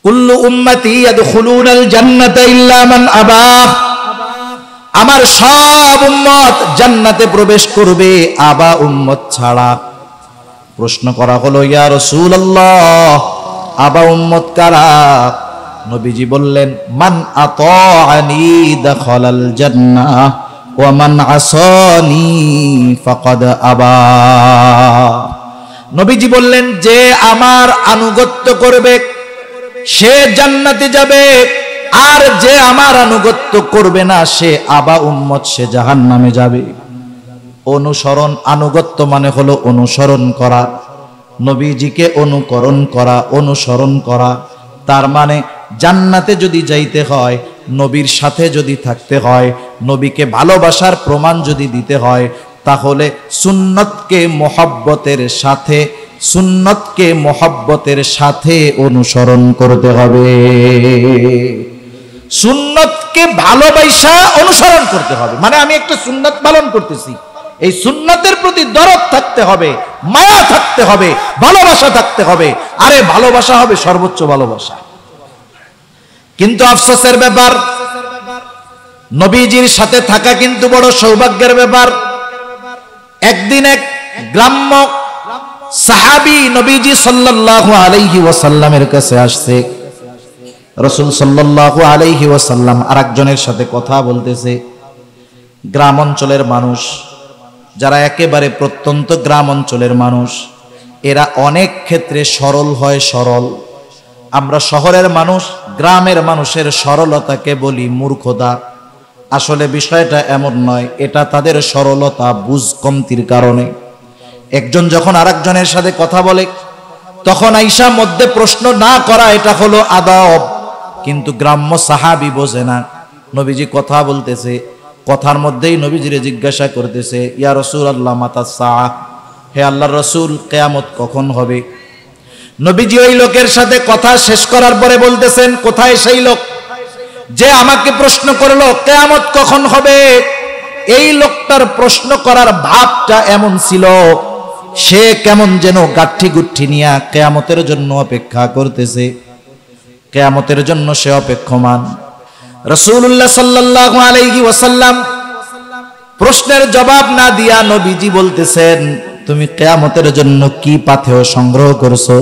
কুল্লু উম্মতি ইয়াদখুলুনাল জান্নাতা ইল্লা মান আবা, আমার সব উম্মত জান্নাতে প্রবেশ করবে আবা উম্মত ছাড়া। প্রশ্ন করা হলো, ইয়া রাসূলুল্লাহ, আবা উম্মত কারা? নবীজি বললেন, মান আতাআনি দাখালাল জান্নাহ ওয়া মান আসানি ফাকাদ আবা। নবীজি বললেন, যে আমার আনুগত্য করবে সে জান্নাতে যাবে, আর যে আমার আনুগত্য করবে না সে আবা উম্মত, সে জাহান্নামে যাবে। অনুসরণ, আনুগত্য মানে হলো অনুসরণ করা, নবীজিকে অনুকরণ করা, অনুসরণ করা। তার মানে জান্নাতে যদি যাইতে হয়, নবীর সাথে যদি থাকতে হয়, নবীকে ভালোবাসার প্রমাণ যদি দিতে হয়, তাহলে সুন্নতকে মোহাব্বতের সাথে, সুন্নতকে মোহাব্বতের সাথে অনুসরণ করতে হবে। সুন্নতকে ভালোবাসা অনুসরণ করতে হবে, মানে আমি একটা সুন্নত পালন করতেছি, এই সুন্নতের প্রতি দরদ থাকতে হবে, মায়া থাকতে হবে, ভালোবাসা থাকতে হবে। আরে ভালোবাসা হবে সর্বোচ্চ ভালোবাসা। কিন্তু আফসোসের ব্যাপার, নবীজির সাথে থাকা কিন্তু বড় সৌভাগ্যের ব্যাপার। একদিন এক গ্রাম্য সাহাবী নবীজি সাল্লাল্লাহু আলাইহি ওয়াসাল্লামের কাছে আসছে। রাসূল সাল্লাল্লাহু আলাইহি ওয়াসাল্লাম আরেকজনের সাথে কথা বলতেছে। গ্রাম অঞ্চলের মানুষ, যারা একেবারে প্রত্যন্ত গ্রাম অঞ্চলের মানুষ, এরা অনেক ক্ষেত্রে সরল হয়, সরল। আমরা শহরের মানুষ, গ্রামের মানুষের সরলতাকে বলি মূর্খতা। আসলে বিষয়টা এমন নয়, এটা তাদের সরলতা, বুঝ কমতির কারণে। একজন যখন আরেকজনের সাথে কথা বলে, তখন আইসা মধ্যে প্রশ্ন না করা, এটা হলো আদব। কিন্তু গ্রাম্য সাহাবী বোঝে না। নবীজি কথা বলতেছে, কথার মধ্যেই নবীজিরে জিজ্ঞাসা করতেছে, ইয়া রাসূলুল্লাহ মাতা সাআহ, হে আল্লাহর রাসূল, কিয়ামত কখন হবে? নবীজি ওই লোকের সাথে কথা শেষ করার পরে বলতেছেন, কোথায় সেই লোক যে আমাকে প্রশ্ন করলো কিয়ামত কখন হবে? এই লোকটার প্রশ্ন করার ভাবটা এমন ছিল, সে কেমন যেন গাঠি গুঠি নিয়ে কিয়ামতের জন্য অপেক্ষা করতেছে, কিয়ামতের জন্য সে অপেক্ষমান। রাসূলুল্লাহ সাল্লাল্লাহু আলাইহি ওয়াসাল্লাম প্রশ্নের জবাব না দিয়া নবীজি বলতেছেন, তুমি কিয়ামতের জন্য কি পাথেয় সংগ্রহ করছো?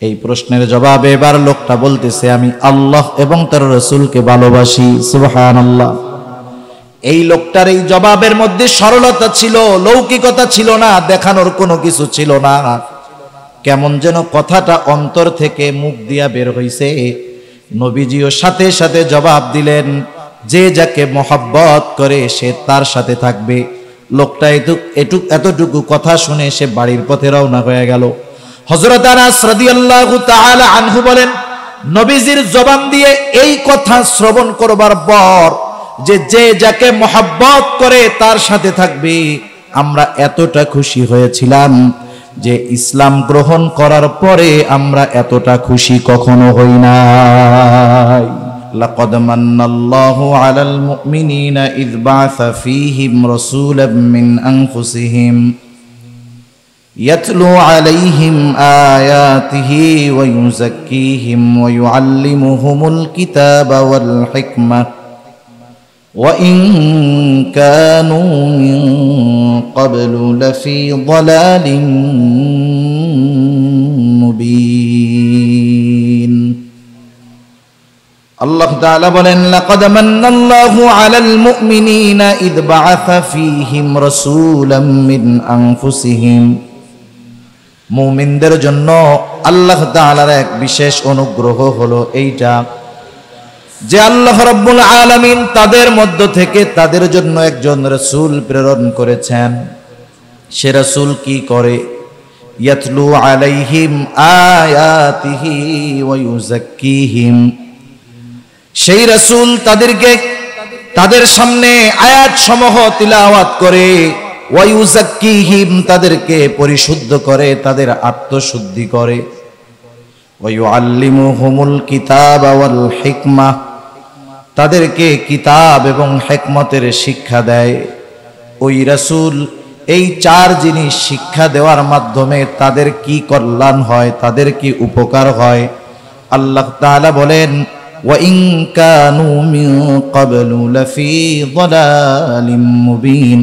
এই প্রশ্নের জবাবে এবার লোকটা বলতেছে, আমি আল্লাহ এবং তার রাসূলকে ভালোবাসি। সুবহানাল্লাহ। এই লোকটার এই জবাবের মধ্যে সরলতা ছিল, লৌকিকতা ছিল না, দেখানোর কোনো কিছু ছিল না। কেমন যেন কথাটা অন্তর থেকে মুখ দিয়া বের হইছে। নবীজিও সাথে সাথে জবাব দিলেন, যে যাকে মহব্বত করে সে তার সাথে থাকবে। লোকটা এতটুকু কথা শুনে সে বাড়ির পথে রওনা হয়ে গেল। হযরত আনাস রাদিয়াল্লাহু তাআলা আনহু বলেন, নবীজির জবান দিয়ে এই কথা শ্রবণ করবার পর, যে যাকে মহব্বত করে তার সাথে থাকবে, আমরা এতটা খুশি হয়েছিলাম যে ইসলাম গ্রহণ করার পরে আমরা এতটা খুশি কখনো হই নাই। লাকাদ মান্নাল্লাহু আলাল মুমিনিনা ইয বা'আসা ফীহিম রাসূলাম মিন আনফুসিহিম ইয়াতলু আলাইহিম আয়াতিহি ওয়া ইউযাক্কিহিম ওয়া ইউআল্লিমুহুমুল কিতাবা ওয়াল হিকমাহ وَإِن كَانُوا مِن قَبْلُ لَفِي ضَلَالٍ مُبِينٍ। আল্লাহ তাআলা বলেন, লাকাদ মান্নাল্লাহু আলাল মুমিনিনা ইয বা'আসা ফীহিম রাসূলাম মিন আনফুসিহিম। মুমিনদের জন্য আল্লাহ তাআলার এক বিশেষ অনুগ্রহ হলো এইটা যে আল্লাহ রাব্বুল আলামিন তাদের মধ্য থেকে তাদের জন্য একজন রাসূল প্রেরণ করেছেন। সে রাসূল কি করে? ইয়াতলু আলাইহিম আয়াতিহি ওয়া ইউযাক্কিহিম। সেই রাসূল তাদেরকে তাদের সামনে আয়াত সমূহ তিলাওয়াত করে, ওয়া ইউযাক্কিহিম তাদেরকে পরিশুদ্ধ করে, তাদের আত্মশুদ্ধি করে, ওয়া ইউআল্লিমুহুমুল কিতাবা ওয়াল হিকমাহ তাদেরকে কিতাব এবং হিকমতের শিক্ষা দেয়। ওই রাসূল এই চার জিনিস শিক্ষা দেওয়ার মাধ্যমে তাদের কি কল্যাণ হয়, তাদের কি উপকার হয়, আল্লাহ তাআলা বলেন ওয়া ইন কানু মিন ক্বাবলু লাফি যালালিম মুবিন,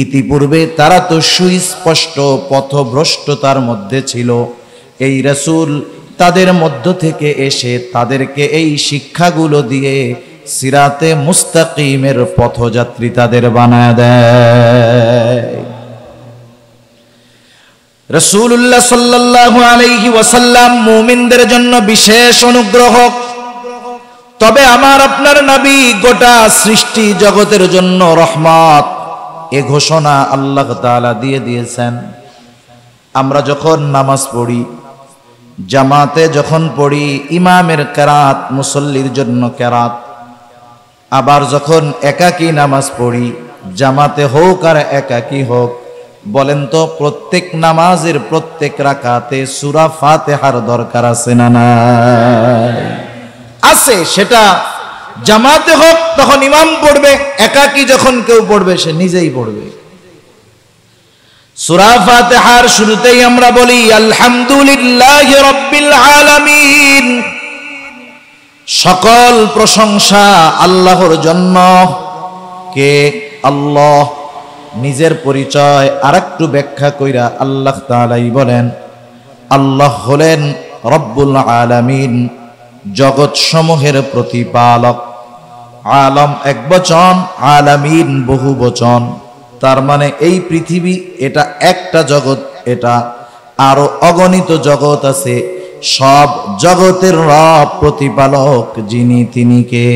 ইতিপূর্বে তারা তো সুস্পষ্ট পথভ্রষ্টতার মধ্যে ছিল। এই রাসূল তাদের মধ্য থেকে এসে তাদেরকে এই শিক্ষাগুলো দিয়ে সিরাতে মুস্তাকিমের পথযাত্রী তাদের বানায় দেয়। রাসূলুল্লাহ সাল্লাল্লাহু আলাইহি ওয়াসাল্লাম মুমিনদের জন্য বিশেষ অনুগ্রহ, তবে আমার আপনার নবী গোটা সৃষ্টি জগতের জন্য রহমত। এ ঘোষণা আল্লাহ তাআলা দিয়ে দিয়েছেন। আমরা যখন নামাজ পড়ি, জামাতে যখন পড়ি, ইমামের কেরাত, মুসল্লির জন্য কেরাত। আবার যখন একাকী নামাজ পড়ি, জামাতে হোক আর একাকী হোক, বলেন তো প্রত্যেক নামাজের প্রত্যেক রাকাতে সূরা ফাতিহার দরকার আছে না নাই? আছে। সেটা জামাতে হোক তখন ইমাম পড়বে, একাকী যখন কেউ পড়বে সে নিজেই পড়বে। সূরা ফাতিহার শুরুতেই আমরা বলি আলহামদুলিল্লাহি রাব্বিল আলামিন, সকল প্রশংসা আল্লাহর জন্য। কে? আল্লাহ। নিজের পরিচয় আরেকটু ব্যাখ্যা কইরা আল্লাহ তাআলাই বলেন আল্লাহ হলেন রব্বুল আলামিন, জগৎ সমূহের প্রতিপালক। আলম এক বচন, আলামিন বহু বচন। তার মানে এই পৃথিবী এটা একটা জগৎ, এটা আরো অগণিত জগৎ আছে। সব জগতের রব প্রতিপালক যিনি, তিনি কে?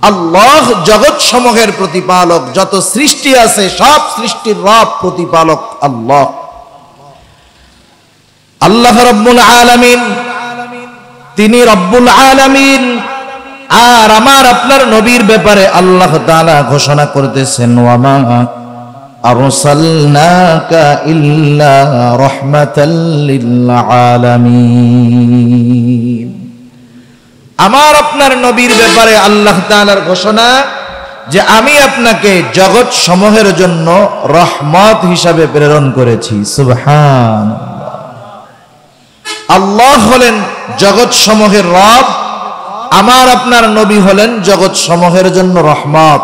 আল্লাহ জগৎ সমূহের প্রতিপালক। যত সৃষ্টি আছে সব সৃষ্টির রব প্রতিপালক আল্লাহ। আল্লাহ রব্বুল আলামিন, তিনি রব্বুল আলামিন। আর আমার আপনার নবীর ব্যাপারে আল্লাহ তাআলা ঘোষণা করতেছেন ওয়ামা আরসালনাকা ইল্লা রাহমাতাল লিল আলামিন। আমার আপনার নবীর ব্যাপারে আল্লাহ তাআলার ঘোষণা যে আমি আপনাকে জগৎ সমূহের জন্য রহমত হিসাবে প্রেরণ করেছি। সুবহানাল্লাহ। আল্লাহ হলেন জগৎ সমূহের রব, আমার আপনার নবী হলেন জগৎ সমূহের জন্য রহমত।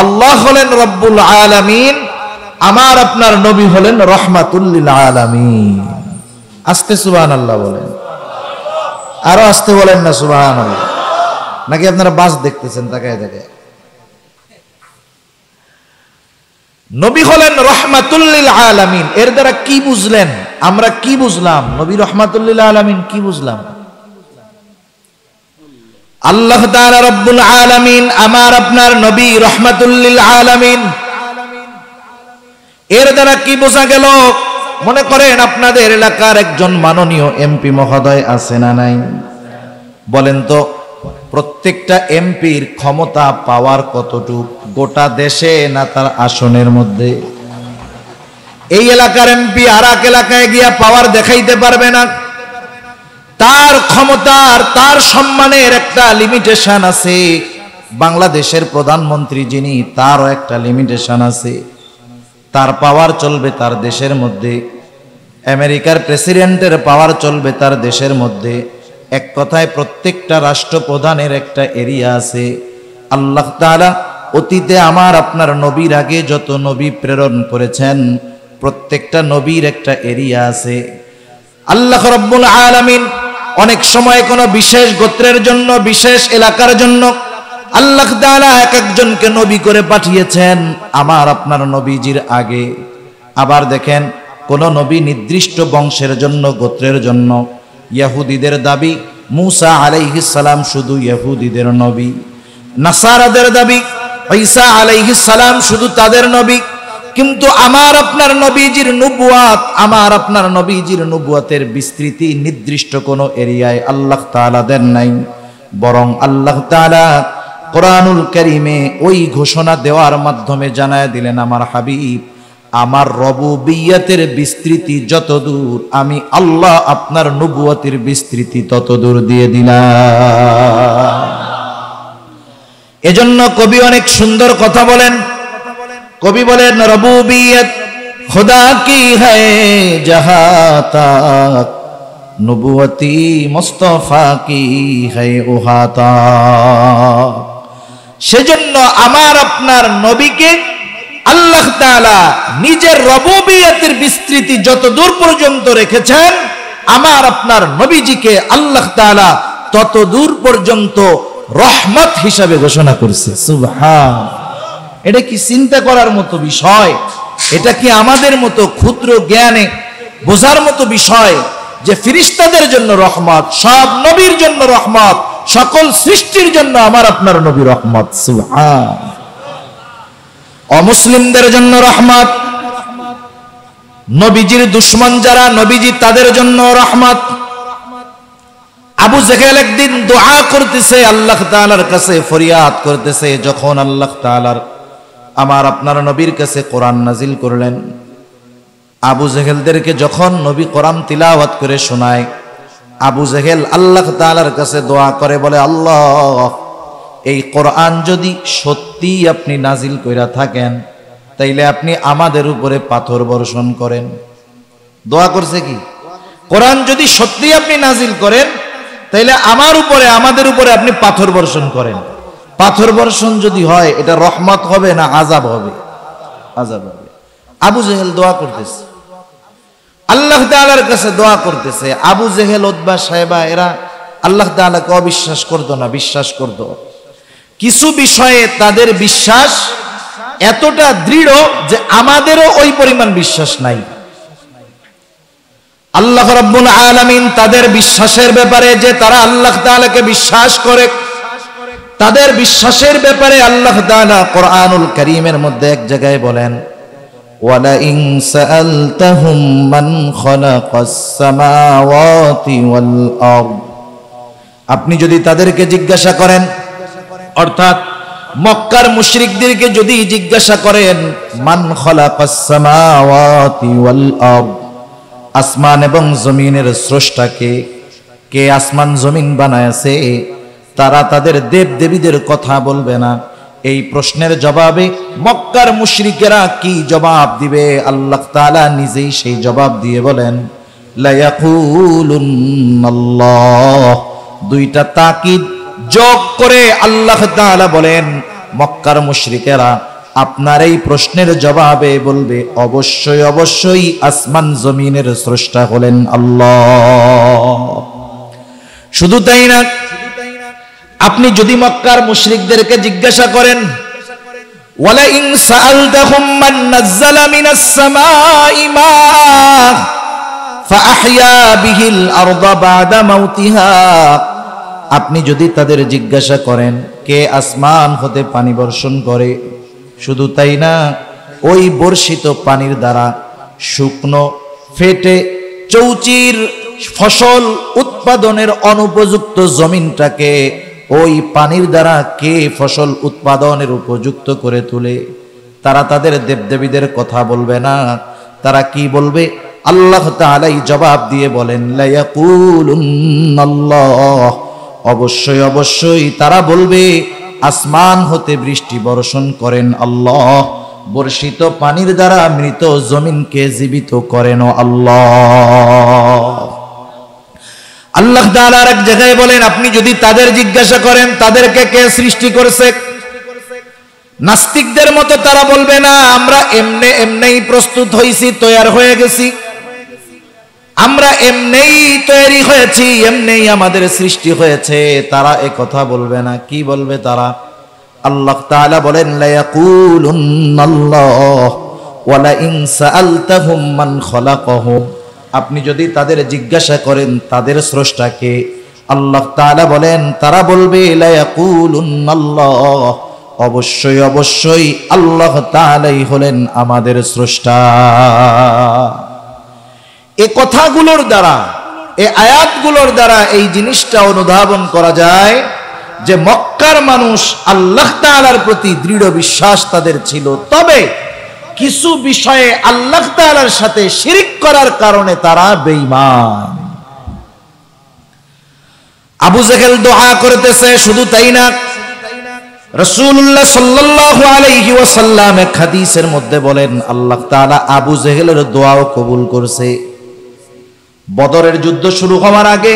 আল্লাহ হলেন রব্বুল আলামিন, আমার আপনার নবী হলেন রহমাতুল লিল আলামিন। আস্তে সুবহানাল্লাহ বলেন, আরো আস্তে বলেন না সুবহানাল্লাহ। নাকি আপনারা বাস দেখতেছেন তাকায় তাকায়? নবী হলেন রহমাতুল লিল আলামিন। এর দ্বারা কি বুঝলেন? আমরা কি বুঝলাম? নবী রহমাতুল লিল আলামিন কি বুঝলাম? আল্লাহ তাআলা রব্বুল আলামিন, আমার আপনার নবী রহমাতুল লিল আলামিন। এর দ্বারা কি বোঝা গেল? মনে করেন আপনাদের এলাকার একজন মাননীয় এমপি মহোদয় আছে না নাই? বলেন তো প্রত্যেকটা এমপির ক্ষমতা পাওয়ার কতটুক গোটা দেশে না তার আসনের মধ্যে? এই এলাকার এমপি আর এক এলাকায় গিয়া পাওয়ার দেখাইতে পারবে না। তার ক্ষমতার, তার সম্মানের একটা লিমিটেশন আছে। বাংলাদেশের প্রধানমন্ত্রী যিনি, তারও একটা লিমিটেশন আছে। তার পাওয়ার চলবে তার দেশের মধ্যে, আমেরিকার প্রেসিডেন্টের পাওয়ার চলবে তার দেশের মধ্যে। এক কথায় প্রত্যেকটা রাষ্ট্রপ্রধানের একটা এরিয়া আছে। আল্লাহ তাআলা অতীতে আমার আপনার নবীর আগে যত নবী প্রেরণ করেছেন প্রত্যেকটা নবীর একটা এরিয়া আছে। আল্লাহ রাব্বুল আলামিন অনেক সময় কোনো বিশেষ গোত্রের জন্য, বিশেষ এলাকার জন্য আল্লাহ তাআলা এক একজনকে নবী করে পাঠিয়েছেন আমার আপনার নবীজির আগে। আবার দেখেন কোন নবী নির্দিষ্ট বংশের জন্য, গোত্রের জন্য। ইহুদিদের দাবি মূসা আলাইহিস সালাম শুধু ইহুদিদের নবী, নাসারাদের দাবি ঈসা আলাইহিস সালাম শুধু তাদের নবী। কিন্তু আমার আপনার নবীজির নবুয়াত, আমার আপনার নবীজির নবুয়াতের বিস্তৃতি নির্দিষ্ট কোন এরিয়ায় আল্লাহ তাআলা দেন নাই, বরং আল্লাহ তাআলা কোরআনুল কারীমে ওই ঘোষণা দেওয়ার মাধ্যমে জানায় দিলেন আমার হাবিব আমার রবুবিয়তের বিস্তৃতি যত দূর, আমি আল্লাহ আপনার নবুয়তের বিস্তৃতি তত দূর দিয়ে দিলাম। এজন্য কবি অনেক সুন্দর কথা বলেন। কবি বলেন রবুবিয়ত খুদা কি হ্যায় জাহাঁ তাক নবুয়তি মুস্তাফা কি হ্যায় উহাতা। সেজন্য আমার আপনার নবীকে আল্লাহ তাআলা নিজের রবুবিয়তের বিস্তৃতি যত দূর পর্যন্ত রেখেছেন, আমার আপনার নবীজিকে আল্লাহ তাআলা তত দূর পর্যন্ত রহমত হিসাবে ঘোষণা করেছে। সুবহান। এটা কি চিন্তা করার মতো বিষয়? এটা কি আমাদের মতো ক্ষুদ্র জ্ঞানে বোঝার মতো বিষয় যে ফেরেশতাদের জন্য রহমত, সব নবীর জন্য রহমত, সকল সৃষ্টির জন্য আমার আপনার নবী রহমত। সুবহান। অমুসলিমদের জন্য রহমত, নবীজির দুশমন যারা নবীজি তাদের জন্য রহমত। আবু জেহেল একদিন দোয়া করতেছে, আল্লাহ তাআলার কাছে ফরিয়াদ করতেছে, যখন আল্লাহ তাআলার আমার আপনার নবীর কাছে কোরআন নাজিল করলেন, আবু জেহেলদেরকে যখন নবী কোরআন তিলাওয়াত করে শোনায়, আবু জেহেল আল্লাহ তাআলার কাছে দোয়া করে, বলে আল্লাহ, এই কোরআন যদি সত্যি আপনি নাজিল কইরা থাকেন, তাইলে আপনি আমাদের উপরে পাথর বর্ষণ করেন। দোয়া করছে কি, কোরআন যদি সত্যি আপনি নাজিল করেন, তাইলে আমার উপরে, আমাদের উপরে আপনি পাথর বর্ষণ করেন। পাথর বর্ষণ যদি হয়, এটা রহমত হবে না আযাব হবে? আযাব হবে। আবু জেহেল দোয়া করতেছে, আল্লাহ তাআলার কাছে দোয়া করতেছে। আবু জেহেল, উতবা, সাইবা এরা আল্লাহ তাআলাকে অবিশ্বাস করতো না, বিশ্বাস করতো। কিছু বিষয়ে তাদের বিশ্বাস এতটা দৃঢ় যে আমাদেরও ওই পরিমাণ বিশ্বাস নাই। আল্লাহ রাব্বুল আলামিন তাদের বিশ্বাসের ব্যাপারে, যে তারা আল্লাহ তাআলাকে বিশ্বাস করে, তাদের বিশ্বাসের ব্যাপারে আল্লাহ তাআলা কোরআনুল কারীমের মধ্যে এক জায়গায় বলেন, ওয়ালা ইন সাআলতাহুম মান খালাকাস সামাওয়াতি ওয়াল আরদ। আপনি যদি তাদেরকে জিজ্ঞাসা করেন, অর্থাৎ মক্কার মুশরিকদেরকে যদি জিজ্ঞাসা করেন, মান খালাকাস সামাওয়াতি ওয়াল আরদ, আসমান এবং জমিনের স্রষ্টা কে, কে আসমান জমিন বানায়ছে, তারা তাদের দেব দেবীদের কথা বলবে না। এই প্রশ্নের জবাবে মক্কার মুশরিকেরা কি জবাব দিবে? আল্লাহ তাআলা নিজেই সেই জবাব দিয়ে বলেন, লা ইয়াকুলুন্নাল্লাহ। দুইটা তাকিদ যোগ করে আল্লাহ তাআলা বলেন, মক্কার মুশরিকেরা আপনার এই প্রশ্নের জবাবে বলবে, অবশ্যই অবশ্যই আসমান জমিনের স্রষ্টা হলেন আল্লাহ। শুধু তাই না, আপনি যদি মক্কার মুশরিকদেরকে জিজ্ঞাসা করেন, ওয়ালা ইন সাআলতাহুম মান নাযালা মিনাস সামাই মা ফাআহইয়া বিহিল আরদা বা'দা মাউতিহা, আপনি যদি তাদের জিজ্ঞাসা করেন কে আসমান হতে পানি বর্ষণ করে, শুধু তাই না, ওই বর্ষিত পানির দ্বারা শুকনো ফেটে চৌচির ফসল উৎপাদনের অনুপযুক্ত জমিনটাকে ওই পানির দ্বারা কে ফসল উৎপাদনের উপযুক্ত করে তোলে, তারা তাদের দেবদেবীদের কথা বলবে না। তারা কি বলবে? আল্লাহ তাআলাই জবাব দিয়ে বলেন, লা ইয়াকুলুন্নাল্লাহ। অবশ্যই অবশ্যই তারা বলবে, আসমান হতে বৃষ্টি বর্ষণ করেন আল্লাহ, বর্ষিত পানির দ্বারা মৃত জমিনকে জীবিত করেন আল্লাহ। আল্লাহ তাআলা এক জায়গায় বলেন, আপনি যদি তাদের জিজ্ঞাসা করেন তাদেরকে কে সৃষ্টি করেছে, নাস্তিকদের মতো তারা বলবে না আমরা এমনেই প্রস্তুত হইছি, তৈয়ার হয়ে গেছি, আমরা এমনেই তৈরি হয়েছি, এমনেই আমাদের সৃষ্টি হয়েছে। তারা এ কথা বলবে না। কি বলবে তারা? আল্লাহ তাআলা বলেন, লা ইয়াকুলুন্নাল্লাহ ওয়ালা ইন সাআলতাহুম মান খালাকাহুম। আপনি যদি তাদের জিজ্ঞাসা করেন তাদের স্রষ্টাকে, আল্লাহ তাআলা বলেন, তারা বলবে লা ইয়াকুলুন্নাল্লাহ। অবশ্যই অবশ্যই আল্লাহ তাআলাই হলেন আমাদের স্রষ্টা। এই কথাগুলোর দ্বারা, এই আয়াতগুলোর দ্বারা এই জিনিসটা অনুধাবন করা যায় যে মক্কার মানুষ আল্লাহ তাআলার প্রতি দৃঢ় বিশ্বাস তাদের ছিল, তবে কিছু বিষয়ে আল্লাহ তাআলার সাথে শিরক করার কারণে তারা বেঈমান। আবু জেহেল দোয়া করতেছে, শুধু তাই না, রাসূলুল্লাহ সাল্লাল্লাহু আলাইহি ওয়াসাল্লাম এক হাদিসের মধ্যে বলেন, আল্লাহ তাআলা আবু জেহেলের দোয়াও কবুল করছে। বদরের যুদ্ধ শুরু হওয়ার আগে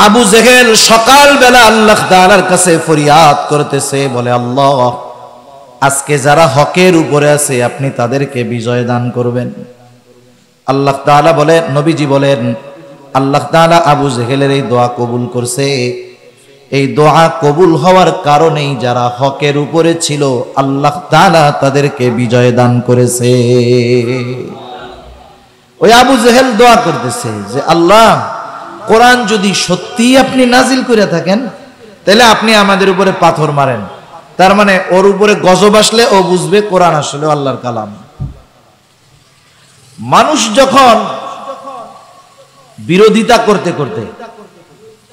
আবু জেহেল সকালবেলা আল্লাহ তাআলার কাছে ফরিয়াদ করতেছে, বলে আল্লাহ, আজকে যারা হকের উপরে আছে আপনি তাদেরকে বিজয় দান করবেন। আল্লাহ তাআলা বলেন, নবীজি বলেন, আল্লাহ তাআলা আবু জেহেলের এই দোয়া কবুল করছে। এই দোয়া কবুল হওয়ার কারণেই যারা হকের উপরে ছিল আল্লাহ তাআলা তাদেরকে বিজয় দান করেছে। ওই আবু জেহেল দোয়া করতেছে যে আল্লাহ, কোরআন যদি সত্যি আপনি নাজিল করে থাকেন তাহলে আপনি আমাদের উপরে পাথর মারেন। তার মানে ওর উপরে গজব আসলে ও বুঝবে কোরআন আসলে আল্লাহর কালাম। মানুষ যখন বিরোধিতা করতে করতে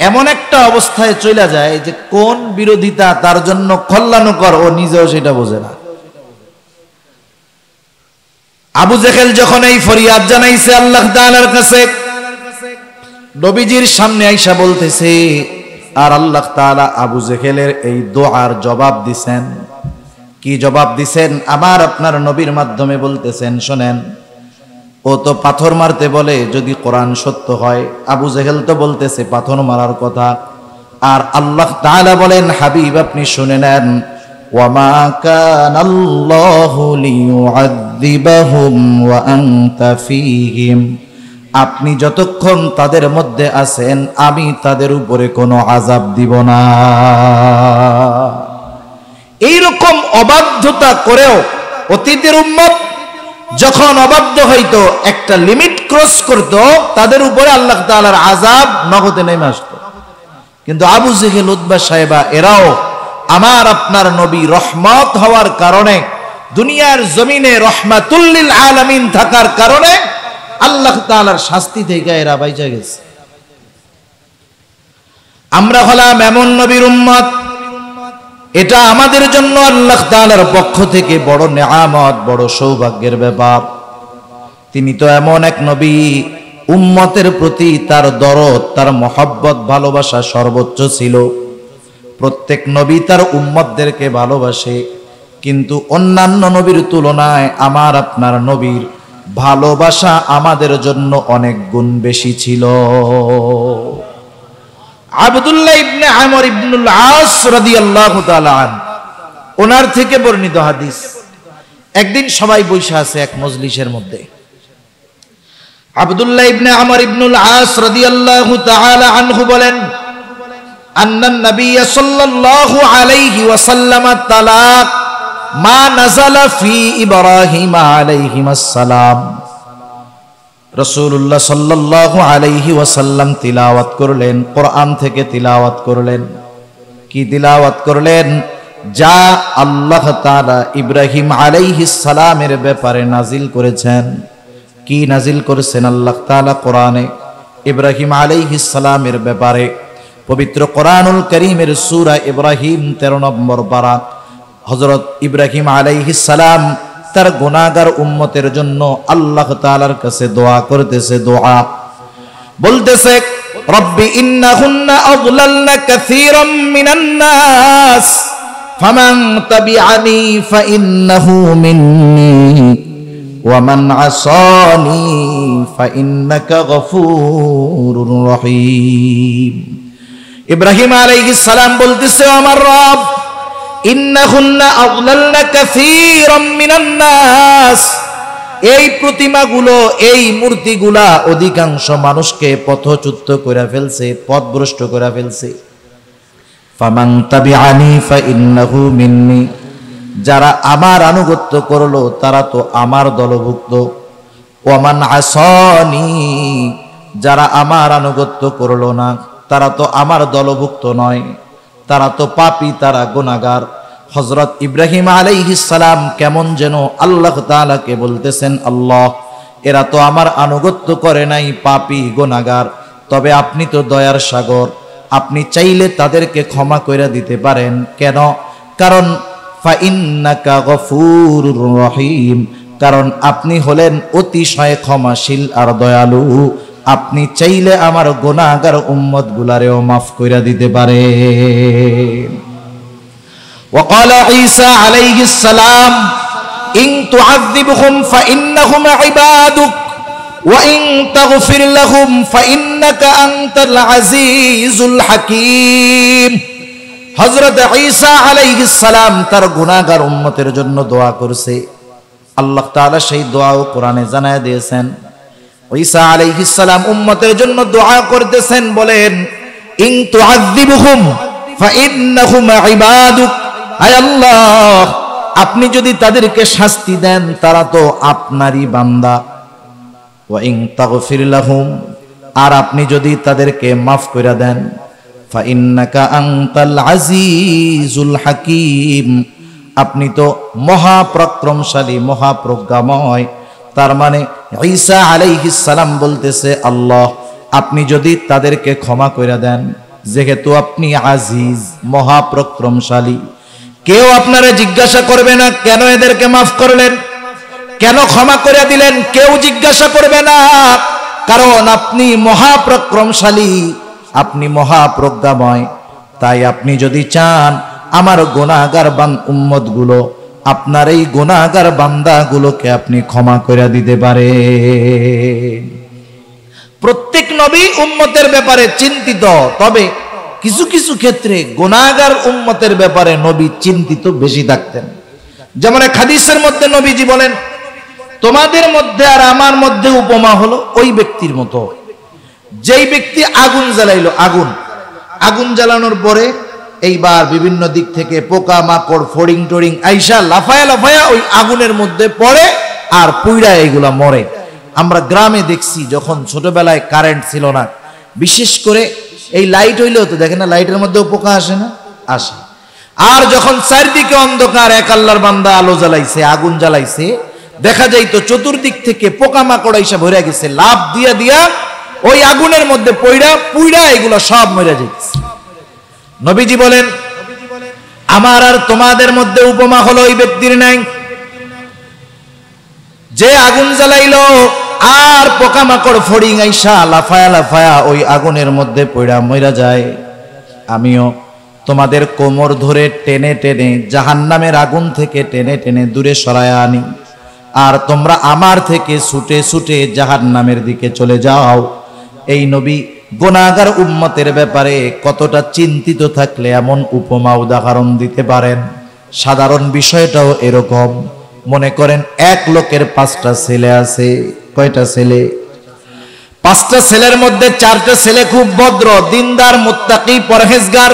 এমন একটা অবস্থায় চলে যায় যে কোন বিরোধিতা তার জন্য কল্যাণকর ও নিজেও সেটা বোঝে না। আবু জেহেল যখন এই ফরিয়াদ জানাইছে আল্লাহ তাআলার কাছে, নবীজির সামনে আইসা বলতেছে, আর আল্লাহ তাআলা আবু জেহেলের এই দোয়ার জবাব দিছেন। কি জবাব দিছেন? আমার আপনার নবীর মাধ্যমে বলতেছেন, শোনেন, ও তো পাথর মারতে বলে যদি কোরআন সত্য হয়। আবু জেহেল তো বলতেছে পাথর মারার কথা, আর আল্লাহ তাআলা বলেন, হাবিব আপনি শুনে নেন, ওয়ামা কানাল্লাহু লিয়ুআযিবাহুম ওয়া আনতা ফীহিম, আপনি যতক্ষণ তাদের মধ্যে আছেন আমি তাদের উপরে কোনো আযাব দিব না। এইরকম অবাধ্যতা করেও অতীতের উম্মত যখন অবাধ্য হইতো, একটা লিমিট ক্রস করত, তাদের উপরে আল্লাহ তাআলার আযাব নগদে নেমে আসতো। কিন্তু আবু জেহেল, উতবা, সাইবা এরাও আমার আপনার নবী রহমত হওয়ার কারণে, দুনিয়ার জমিনে রহমাতুল লিল আলামিন থাকার কারণে আল্লাহ তাআলার শাস্তি থেকে এরা বাইচা গেছে। আমরা হলাম এমন নবীর উম্মত, এটা আমাদের জন্য আল্লাহ তাআলার পক্ষ থেকে বড় নেয়ামত, বড় সৌভাগ্যের ব্যাপার। তিনি তো এমন এক নবী, উম্মতের প্রতি তার দরদ, তার মহব্বত, ভালোবাসা সর্বোচ্চ ছিল। প্রত্যেক নবী তার উম্মতদেরকে ভালোবাসে, কিন্তু অন্যান্য নবীর তুলনায় আমার আপনার নবীর ভালোবাসা আমাদের জন্য অনেক গুণ বেশি ছিল। আব্দুল্লাহ ইবনে আমর ইবনুল আস রাদিয়াল্লাহু তাআলা আনহু, ওনার থেকে বর্ণিত হাদিস। একদিন সবাই বসে আছে এক মজলিসের মধ্যে। আব্দুল্লাহ ইবনে আমর ইবনুল আস রাদিয়াল্লাহু তাআলা আনহু বলেন, আন্নান নবী সাল্লাল্লাহু আলাইহি ওয়াসাল্লাম তালাক মা নাযালা ফি ইব্রাহিম আলাইহিস সালাম। রাসূলুল্লাহ সাল্লাল্লাহু আলাইহি ওয়াসাল্লাম তিলাওয়াত করলেন, কোরআন থেকে তিলাওয়াত করলেন। কি তিলাওয়াত করলেন? যা আল্লাহ তাআলা ইব্রাহিম আলাইহিস সালামের ব্যাপারে নাজিল করেছেন। কি নাজিল করেছেন আল্লাহ তাআলা কোরআনে? ইব্রাহিম আলাইহিস সালামের ব্যাপারে পবিত্র কোরআনুল কারীমের সূরা ইব্রাহিম 13 নম্বর পারা। হযরত ইব্রাহিম আলাইহিস সালাম তার গুনাহগার উম্মতের জন্য আল্লাহ তাআলার কাছে দোয়া করতেছে। দোয়া বলতেছে, রব্বি ইন্নাহুন্না আযলালনা কাসীরাম মিনান নাস ফামান তাবিআনি ফাইন্নাহু মিন্নি ওয়া মান আসানি ফাইন্নাকা গফুরুর রহিম। ইব্রাহিম আলাইহিস সালাম বলতেছে, আমার রব, ইন্নাহুন্না আযলালনা কাসীরাম মিনান নাস, এই প্রতিমাগুলো, এই মূর্তিগুলা অধিকাংশ মানুষকে পথচ্যুত করে ফেলছে, পথভ্রষ্ট করে ফেলছে। ফামান তাবিআনি ফাইন্নাহু মিন্নি, যারা আমার আনুগত্য করলো তারা তো আমার দলভুক্ত। ওয়া মান আসানি, যারা আমার আনুগত্য করলো না তারা তো আমার দলভুক্ত নয়, তারা তো পাপী, তারা গুনাহগার। হযরত ইব্রাহিম আলাইহিস সালাম কেমন যেন আল্লাহ তাআলাকে বলতেছেন, আল্লাহ, এরা তো আমার আনুগত্য করে নাই, পাপী, গুনাহগার, তবে আপনি তো দয়ার সাগর, আপনি চাইলে তাদেরকে ক্ষমা করে দিতে পারেন। কেন? কারণ ফাইন্নাকা গফুরুর রহিম, কারণ আপনি হলেন অতিশয় ক্ষমাশীল আর দয়ালু। আপনি চাইলে আমার গুনাহগার উম্মত গুলারেও মাফ কইরা দিতে পারেন। وقال عيسى عليه السلام إن تعذبهم فإنهم عبادك ওয়া ইন তাগফির লাহুম ফাইন্নাকা আনতাল আজিজুল হাকীম। হযরত ঈসা আলাইহিস সালাম তার গুনাহগার উম্মতের জন্য দোয়া করছে। আল্লাহ তাআলা সেই দোয়াও কোরআনে জানায় দিয়েছেন। ঈসা আলাইহিস সালাম উম্মতের জন্য দোয়া করতেছেন, বলেন ইন তুআযিবহুম ফাইন্নাহুম ইবাদুক। আয় আল্লাহ, আপনি যদি তাদেরকে শাস্তি দেন তারা তো আপনারই বান্দা। ওয়া ইন তাগফির লাহুম, আর আপনি যদি তাদেরকে মাফ করে দেন, ফাইন্নাকা আনতাল আজিজুল হাকীম, আপনি তো মহাপরাক্রমশালী মহাপ্রজ্ঞাময়। তার মানে ঈসা আলাইহিস সালাম বলতেছে, আল্লাহ আপনি যদি তাদেরকে ক্ষমা করে দেন, যেহেতু আপনি আজিজ মহাপরাক্রমশালী, কেউ আপনারা জিজ্ঞাসা করবে না কেন এদেরকে মাফ করলেন, কেন ক্ষমা করে দিলেন, কেউ জিজ্ঞাসা করবে না, কারণ আপনি মহাপরাক্রমশালী, আপনি মহাপ্রজ্ঞাময়। তাই আপনি যদি চান আমার গুনাহগার উম্মতগুলো, আপনার এই গুনাহগার বান্দাগুলোকে আপনি ক্ষমা করে দিতে পারেন। প্রত্যেক নবী উম্মতের ব্যাপারে চিন্তিত, তবে কিছু কিছু ক্ষেত্রে গুনাহগার উম্মতের ব্যাপারে নবী চিন্তিত বেশি থাকতেন। যেমন এক হাদিসের মধ্যে নবীজি বলেন, তোমাদের মধ্যে আর আমার মধ্যে উপমা হলো ওই ব্যক্তির মতো, যেই ব্যক্তি আগুন জ্বালাইলো। আগুন জ্বালানোর পরে এইবার বিভিন্ন দিক থেকে পোকা মাকড় ফড়িং টড়িং আইসা লাফায়া লাফায়া ওই আগুনের মধ্যে পড়ে আর পুইরা এগুলা মরে। আমরা গ্রামে দেখছি, যখন ছোটবেলায় কারেন্ট ছিল না, বিশেষ করে এই লাইট হইলেও তো দেখেন না, লাইটের মধ্যেও পোকা আসে না, আসে। আর যখন চারদিকে অন্ধকার, এক আল্লাহর বান্দা আলো জ্বালাইছে, আগুন জ্বালাইছে, দেখা যাইতো চতুর্দিক থেকে পোকা মাকড় আইসা ভরে গেছে, লাফ দিয়া দিয়া ওই আগুনের মধ্যে পুইরা এগুলো সব মরে যাইছে। নবীজি বলেন, আমার আর তোমাদের মধ্যে উপমা হলো ওই ব্যক্তির নাই, যে আগুন জ্বালাইলো আর পোকামাকড় ফড়িং আইসা লাফায়া লাফায়া ওই আগুনের মধ্যে পড়া মইরা যায়। আমিও তোমাদের কোমর ধরে টেনে টেনে জাহান্নামের আগুন থেকে টেনে টেনে দূরে সরায় আনি, আর তোমরা আমার থেকে ছুটে ছুটে জাহান্নামের দিকে চলে যাও। এই নবী গুনাহগার উম্মতের ব্যাপারে কতটা চিন্তিত থাকলে এমন উপমা উদাহরণ দিতে পারেন। সাধারণ বিষয়টাও এরকম। মনে করেন এক লোকের 5টা ছেলে আছে। কয়টা ছেলে? 5টা ছেলের মধ্যে 4টা ছেলে খুব ভদ্র, দিনদার, মুত্তাকি, পরহেজগার,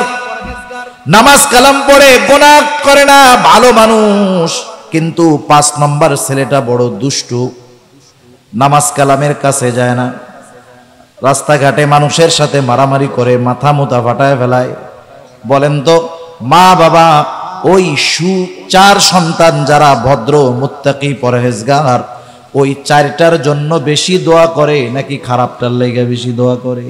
নামাজ কালাম পড়ে, গুনাহ করে না, ভালো মানুষ। কিন্তু 5 নম্বর ছেলেটা বড় দুষ্টু, নামাজ কালামের কাছে যায় না, রাস্তাঘাটে মানুষের সাথে মারামারি করে, মাথা মুথা ফাটায় ফেলায়। বলেন তো মা বাবা ওই 4 সন্তান যারা ভদ্র, মুত্তাকি, পরহেজগার, ওই 4টার জন্য বেশি দোয়া করে নাকি খারাপটার লেগে বেশি দোয়া করে?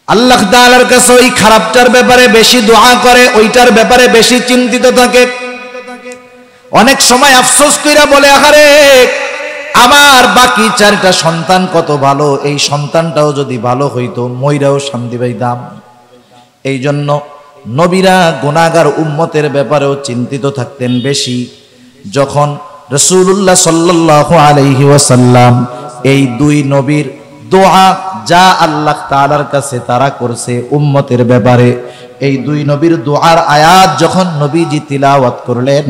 আল্লাহ তাআলার কাছে ওই খারাপটার ব্যাপারে বেশি দোয়া করে, ওইটার ব্যাপারে বেশি চিন্তিত থাকে। অনেক সময় আফসোস কইরা বলে, আহারে আমার বাকি 4টা সন্তান কত ভালো, এই সন্তানটাও যদি ভালো হইতো মইরাও শান্তি পাইতাম। এই জন্য নবীরা গুনাহগার উম্মতের ব্যাপারেও চিন্তিত থাকতেন বেশি। যখন রাসূলুল্লাহ সাল্লাল্লাহু আলাইহি ওয়াসাল্লাম এই 2 নবীর দোয়া যা আল্লাহ তাআলার কাছে তারা করছে উম্মতের ব্যাপারে, এই 2 নবীর দোয়ার আয়াত যখন নবীজি তিলাওয়াত করলেন,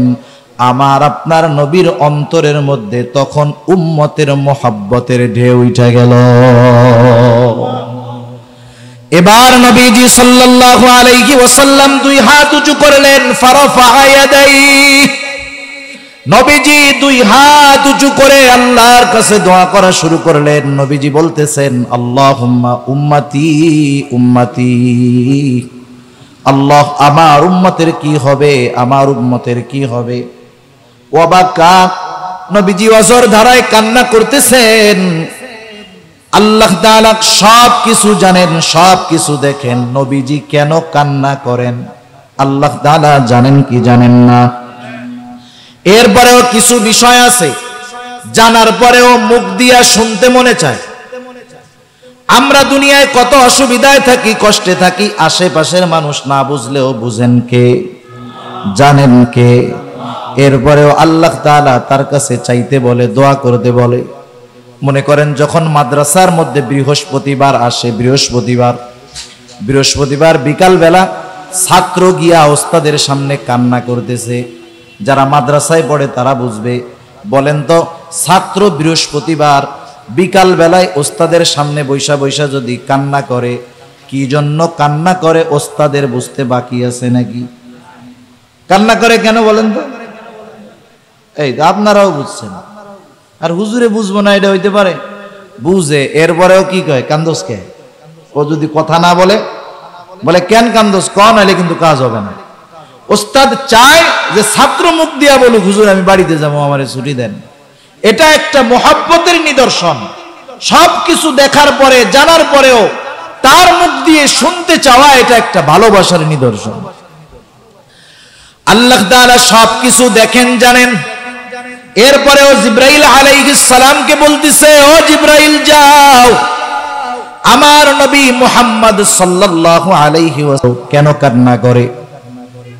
আমার আপনার নবীর অন্তরের মধ্যে তখন উম্মতের মোহাব্বতের ঢেউ উঠে গেল। এবার নবীজি সাল্লাল্লাহু আলাইহি ওয়াসাল্লাম 2 হাত উঁচু করলেন, ফারাফা ইয়াদাইহি। নবীজি 2 হাত উঁচু করে আল্লাহর কাছে দোয়া করা শুরু করলেন। নবীজি বলতেছেন, আল্লাহুম্মা উম্মতি উম্মতি, আল্লাহ আমার উম্মতের কি হবে, আমার উম্মতের কি হবে। ওয়াবাকা, নবীজি অজর ধারায় কান্না করতেছেন। আল্লাহ তাআলা সব কিছু জানেন, সব কিছু দেখেন, নবীজি কেন কান্না করেন আল্লাহ তাআলা জানেন কি জানেন না? এরপরেও কিছু বিষয় আছে জানার পরেও মুখ দিয়া শুনতে মনে চায়। আমরা দুনিয়ায় কত অসুবিধায় থাকি, কষ্টে থাকি, আশেপাশের মানুষ না বুঝলেও বুঝেন কে, জানেন কে। এরপরেও আল্লাহ তাআলা তার কাছে চাইতে বলে, দোয়া করতে বলে। মনে করেন যখন মাদ্রাসার মধ্যে বৃহস্পতিবার আসে, বৃহস্পতিবার বিকালবেলা ছাত্র গিয়া ওস্তাদের সামনে কান্না করতেছে। যারা মাদ্রাসায় পড়ে তারা বুঝবে। বলেন তো, ছাত্র বৃহস্পতিবার বিকাল বেলায় ওস্তাদের সামনে বৈশা বৈশা যদি কান্না করে, কি জন্য কান্না করে ওস্তাদের বুঝতে বাকি আছে নাকি? কান্না করে কেন বলেন তো? এই আপনারাও বুঝছেন, আর হুজুরে বুঝবো না এটা হইতে পারে? বুঝে, এরপরেও কি কয় কান্দোস কে? ও যদি কথা না বলে, বলে কেন কান্দোস ক, নাইলে কিন্তু কাজ হবে না। ওস্তাদ চায় যে ছাত্র মুখ দিয়া বলুক, হুজুর আমি বাড়িতে যাবো, আমারে ছুটি দেন। এটা একটা মোহাব্বতের নিদর্শন। সবকিছু দেখার পরে, জানার পরেও তার মুখ দিয়ে শুনতে চাওয়া, এটা একটা ভালোবাসার নিদর্শন। আল্লাহ তাআলা সবকিছু দেখেন, জানেন। এরপরেও জিবরাইল আলাইহিস সালামকে বলতেছে, ও জিবরাইল যাও, আমার নবী মুহাম্মদ সাল্লাল্লাহু আলাইহি ওয়াসাল্লাম কেন কান্না করে?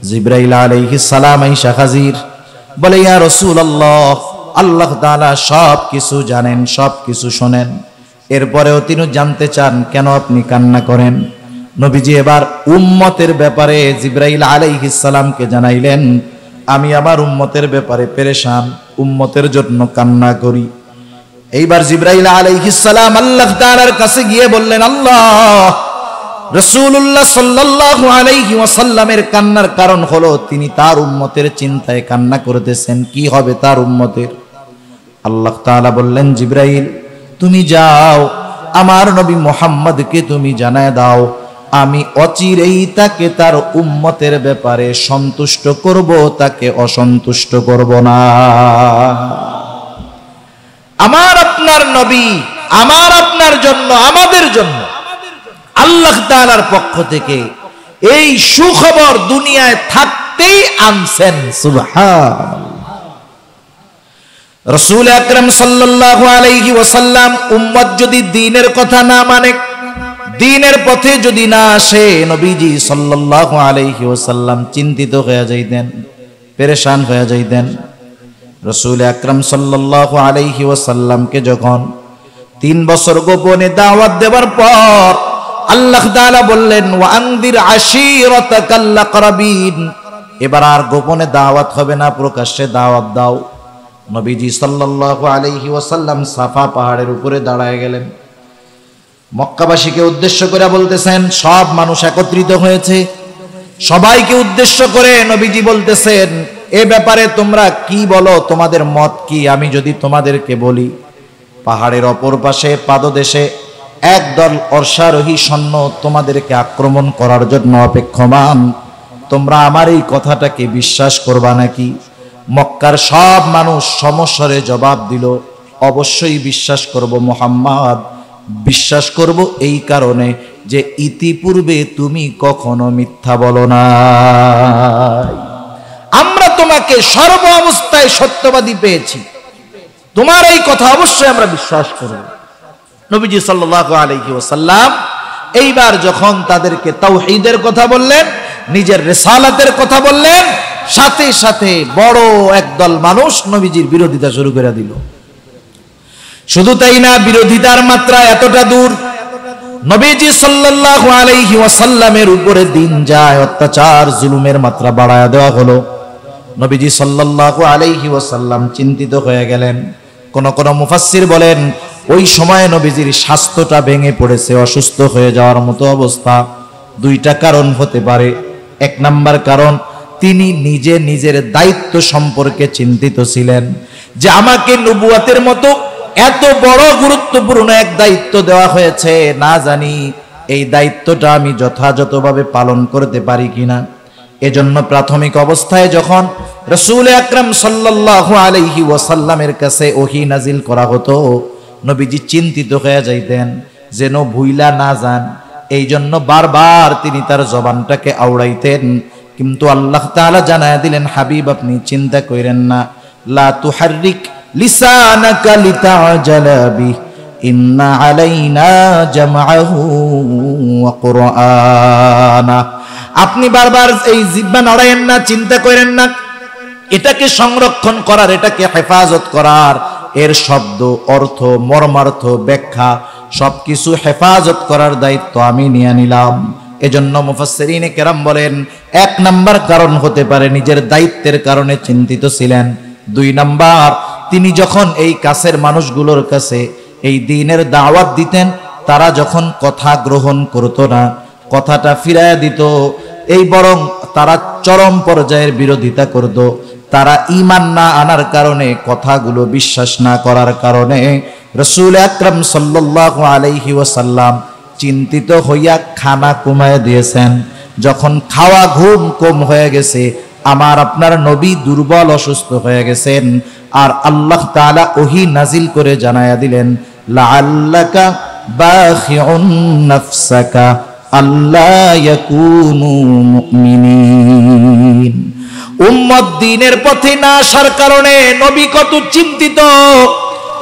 জিবরাইল আলাইহিস সালাম আইসা হাজির, বলে ইয়া রাসূলুল্লাহ, আল্লাহ তাআলা সবকিছু জানেন, সবকিছু শোনেন, এরপরেও তিনি জানতে চান কেন আপনি কান্না করেন। নবীজি এবার উম্মতের ব্যাপারে জিবরাইল আলাইহিস সালামকে জানাইলেন, আমি আমার উম্মতের ব্যাপারে পেরেশান, উম্মতের জন্য কান্না করি। এইবার জিবরাইল আলাইহিস সালাম আল্লাহ তাআলার কাছে গিয়ে বললেন, আল্লাহ, রাসূলুল্লাহ সাল্লাল্লাহু আলাইহি ওয়াসাল্লামের কান্নার কারণ হলো তিনি তার উম্মতের চিন্তায় কান্না করতেছেন, কি হবে তার উম্মতের। আল্লাহ তাআলা বললেন, জিবরাইল তুমি যাও, আমার নবী মুহাম্মদকে তুমি জানায় দাও, আমি অচিরেই তাকে তার উম্মতের ব্যাপারে সন্তুষ্ট করব, তাকে অসন্তুষ্ট করব না। আমার আপনার নবী, আমার আপনার জন্য, আমাদের জন্য আল্লাহ তাআলার পক্ষ থেকে এই সুখবর দুনিয়ায় থাকতেই আনছেন। সুবহানাল্লাহ। রাসূল আকরাম সাল্লাল্লাহু আলাইহি ওয়াসাল্লাম উম্মত যদি দ্বীনের কথা না মানে, দ্বীনের পথে যদি না আসে, নবীজি সাল্লাল্লাহু আলাইহি ওয়াসাল্লাম চিন্তিত হয়ে যাইতেন, পেরেশান হয়ে যাইতেন। রাসূল আকরাম সাল্লাল্লাহু আলাইহি ওয়াসাল্লামকে যখন 3 বছর গোপনে দাওয়াত দেওয়ার পর আল্লাহ তাআলা বললেন, ওয়া আনদির আশীরাতাকাল আকরাবিন, এবার আর গোপনে দাওয়াত হবে না, প্রকাশ্যে দাওয়াত দাও। নবীজি সাল্লাল্লাহু আলাইহি ওয়াসাল্লাম সাফা পাহাড়ের উপরে দাঁড়ায় গেলেন। মক্কাবাসীকে উদ্দেশ্য করে বলতেছেন, সব মানুষ একত্রিত হয়েছে, সবাইকে উদ্দেশ্য করে নবীজি বলতেছেন, এ ব্যাপারে তোমরা কি বলো, তোমাদের মত কি? আমি যদি তোমাদেরকে বলি, পাহাড়ের অপর পাশে পাদদেশে একদল অশ্বারোহী সৈন্য তোমাদেরকে আক্রমণ করার জন্য অপেক্ষমান, তোমরা আমার এই কথাটাকে বিশ্বাস করবা নাকি? মক্কার সব মানুষ সমস্বরে জবাব দিল, অবশ্যই বিশ্বাস করব মুহাম্মদ, বিশ্বাস করব এই কারণে যে ইতিপূর্বে তুমি কখনো মিথ্যা বলো না, আমরা তোমাকে সর্ব অবস্থায় সত্যবাদী পেয়েছি, তোমার এই কথা অবশ্যই আমরা বিশ্বাস করব। নবীজি সাল্লাল্লাহু আলাইহি ওয়াসাল্লাম এইবার যখন তাদেরকে তাওহীদের কথা বললেন, নিজের রিসালাতের কথা বললেন, সাথে সাথে বড় একদল মানুষ নবীজির বিরোধিতা শুরু করে দিল। শুধু তাই না, বিরোধিতার মাত্রা এতটা দূর, নবীজি সাল্লাল্লাহু আলাইহি ওয়াসাল্লামের উপরে দিন যায়, অত্যাচার জুলুমের মাত্রা বাড়ায়া দেওয়া হলো। নবীজি সাল্লাল্লাহু আলাইহি ওয়াসাল্লাম চিন্তিত হয়ে গেলেন। কোন কোন মুফাসসির বলেন, ওই সময় নবীজির স্বাস্থ্যটা ভেঙে পড়েছে, অসুস্থ হয়ে যাওয়ার মতো অবস্থা। 2টা কারণ হতে পারে। 1 নাম্বার কারণ, তিনি নিজে নিজের দায়িত্ব সম্পর্কে চিন্তিত ছিলেন, যে আমাকে নবুয়তের মতো এত বড় গুরুত্বপূর্ণ এক দায়িত্ব দেওয়া হয়েছে, না জানি এই দায়িত্বটা আমি যথাযথভাবে পালন করতে পারি কিনা। এজন্য প্রাথমিক অবস্থায় যখন রাসূল আকরাম সাল্লাল্লাহু আলাইহি ওয়াসাল্লামের কাছে ওহী নাজিল করা হতো, নবীজি চিন্তিত হয়ে যাইতেন যেন ভুইলা না যান, এই জন্য বারবার তিনি তার জবানটাকে আওড়াইতেন। কিন্তু আল্লাহ তাআলা জানায় দিলেন, হাবিব আপনি চিন্তা করেন না, লা তুহাররিক লিসানাকা লিতাজালা বি, ইন্না আলাইনা জামআহু ওয়া কুরআনা। আপনি বারবার এই জিহ্বা নাড়ায়েন না, চিন্তা করেন না, এটাকে সংরক্ষণ করার, এটাকে হেফাজত করার, এর শব্দ, অর্থ, মর্মার্থ, ব্যাখ্যা সবকিছু হেফাজত করার দায়িত্ব আমি নিয়ে নিলাম। এজন্য মুফাসসিরিনে কেরাম বলেন, 1 নাম্বার কারণ হতে পারে নিজের দায়িত্বের কারণে চিন্তিত ছিলেন। 2 নাম্বার, তিনি যখন এই কাছের মানুষগুলোর কাছে এই দ্বীনের দাওয়াত দিতেন, তারা যখন কথা গ্রহণ করত না, কথাটা ফিরাইয়া দিত, এই বরং তারা চরম পর্যায়ের বিরোধিতা করত। তারা ঈমান না আনার কারণে, কথাগুলো বিশ্বাস না করার কারণে রাসূল আকরাম সাল্লাল্লাহু আলাইহি ওয়াসাল্লাম চিন্তিত হইয়া খানা কমায় দিয়েছেন। যখন খাওয়া ঘুম কম হয়ে গেছে, আমার আপনার নবী দুর্বল অসুস্থ হয়ে গেছেন, আর আল্লাহ তাআলা ওহী নাজিল করে জানায়া দিলেন, লাআল্লাকা বাখিউন নাফসাকা আল্লা ইয়াকুনু মুমিনিন। উম্মত দ্বীনের পথে না আসার কারণে নবী কত চিন্তিত,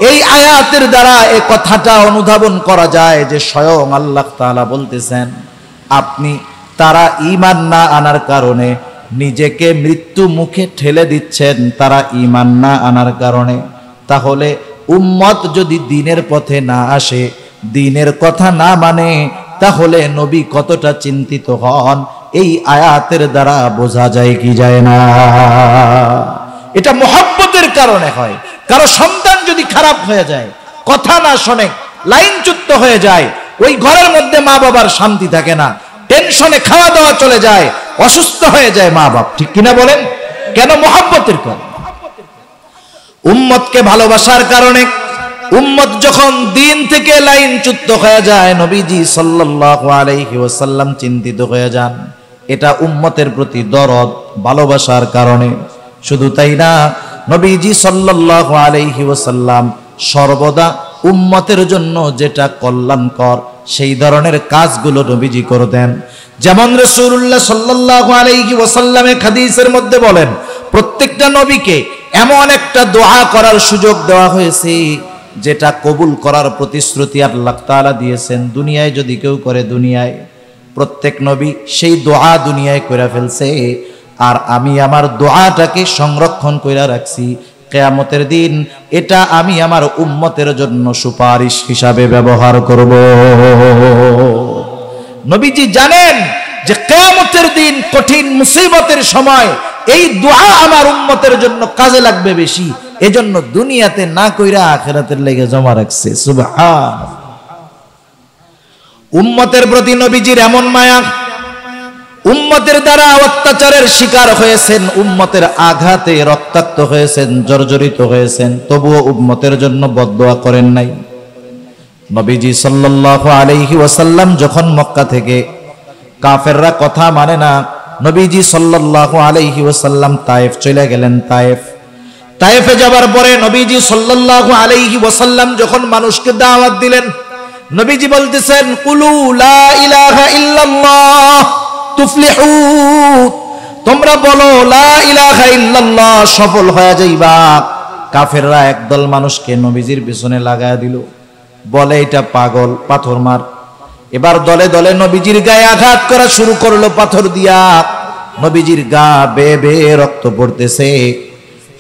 এই আয়াতের দ্বারা এই কথাটা অনুধাবন করা যায় যে স্বয়ং আল্লাহ তাআলা বলতেছেন, আপনি তারা ঈমান না আনার কারণে নিজেকে মৃত্যু মুখে ঠেলে দিচ্ছেন, তারা ঈমান না আনার কারণে। তাহলে উম্মত যদি দ্বীনের পথে না আসে, দ্বীনের কথা না মানে, তাহলে নবী কতটা চিন্তিত হন এই আয়াতের দ্বারা বোঝা যায় কি যায় না? এটা মুহাব্বতের কারণে হয়। কারো সন্তান যদি খারাপ হয়ে যায়, কথা না শোনে, লাইনচ্যুত হয়ে যায়, ওই ঘরের মধ্যে মা বাবার শান্তি থাকে না, টেনশনে খাওয়া দাওয়া চলে যায়, অসুস্থ হয়ে যায় মা বাপ, ঠিক কিনা বলেন? কেন? মুহাব্বতের কারণে। উম্মতকে ভালোবাসার কারণে উম্মত যখন দ্বীন থেকে লাইনচ্যুত হয়ে যায়, নবীজি সাল্লাল্লাহু আলাইহি ওয়াসাল্লাম চিন্তিত হয়ে যান। এটা উম্মতের প্রতি দরদ, ভালোবাসার কারণে। শুধু তাই না, নবীজি সাল্লাল্লাহু আলাইহি ওয়াসাল্লাম সর্বদা উম্মতের জন্য যেটা কল্যাণকর সেই ধরনের কাজগুলো নবীজি করতেন। যেমন রাসূলুল্লাহ সাল্লাল্লাহু আলাইহি ওয়াসাল্লামের হাদিসের মধ্যে বলেন, প্রত্যেকটা নবীকে এমন একটা দোয়া করার সুযোগ দেওয়া হয়েছে যেটা কবুল করার প্রতিশ্রুতি আল্লাহ তাআলা দিয়েছেন। দুনিয়ায় যদি কেউ করে, দুনিয়ায় প্রত্যেক নবী সেই দোয়া দুনিয়ায় করে ফেলছে, আর আমি আমার দোয়াটাকে সংরক্ষণ করে রাখছি। কিয়ামতের দিন এটা আমি আমার উম্মতের জন্য সুপারিশ হিসাবে ব্যবহার করব। নবীজি জানেন যে কিয়ামতের দিন কঠিন মুসিবতের সময় এই দোয়া আমার উম্মতের জন্য কাজে লাগবে বেশি, এজন্য দুনিয়াতে না কইরা আখিরাতের লেগে জমা রাখছে। সুবহান। উম্মতের প্রতি নবীজির এমন মায়া, উম্মতের দ্বারা অত্যাচারের শিকার হয়েছেন, উম্মতের আঘাতে রক্তাক্ত হয়েছেন, জর্জরিত হয়েছেন, তবুও উম্মতের জন্য বদদোয়া করেন নাই। নবীজি সাল্লাল্লাহু আলাইহি ওয়াসাল্লাম যখন মক্কা থেকে কাফেররা কথা মানে না, নবীজি সাল্লাল্লাহু আলাইহি ওয়াসাল্লাম তায়েফ চলে গেলেন। তায়েফে যাবার পরে নবীজি সাল্লাল্লাহু আলাইহি ওয়াসাল্লাম যখন মানুষকে দাওয়াত দিলেন, নবীজি বলতেছেন, কুলু লা ইলাহা ইল্লাল্লাহ তুফলিহু, তোমরা বলো লা ইলাহা ইল্লাল্লাহ, সফল হয়ে যাইবা। কাফেররা একদল মানুষকে নবীজির পিছনে লাগায়া দিল, বলে এটা পাগল, পাথর মার। এবার দলে দলে নবীজির গায়ে আঘাত করা শুরু করলো পাথর দিয়া। নবীজির গা বেয়ে বেয়ে রক্ত পড়তেছে।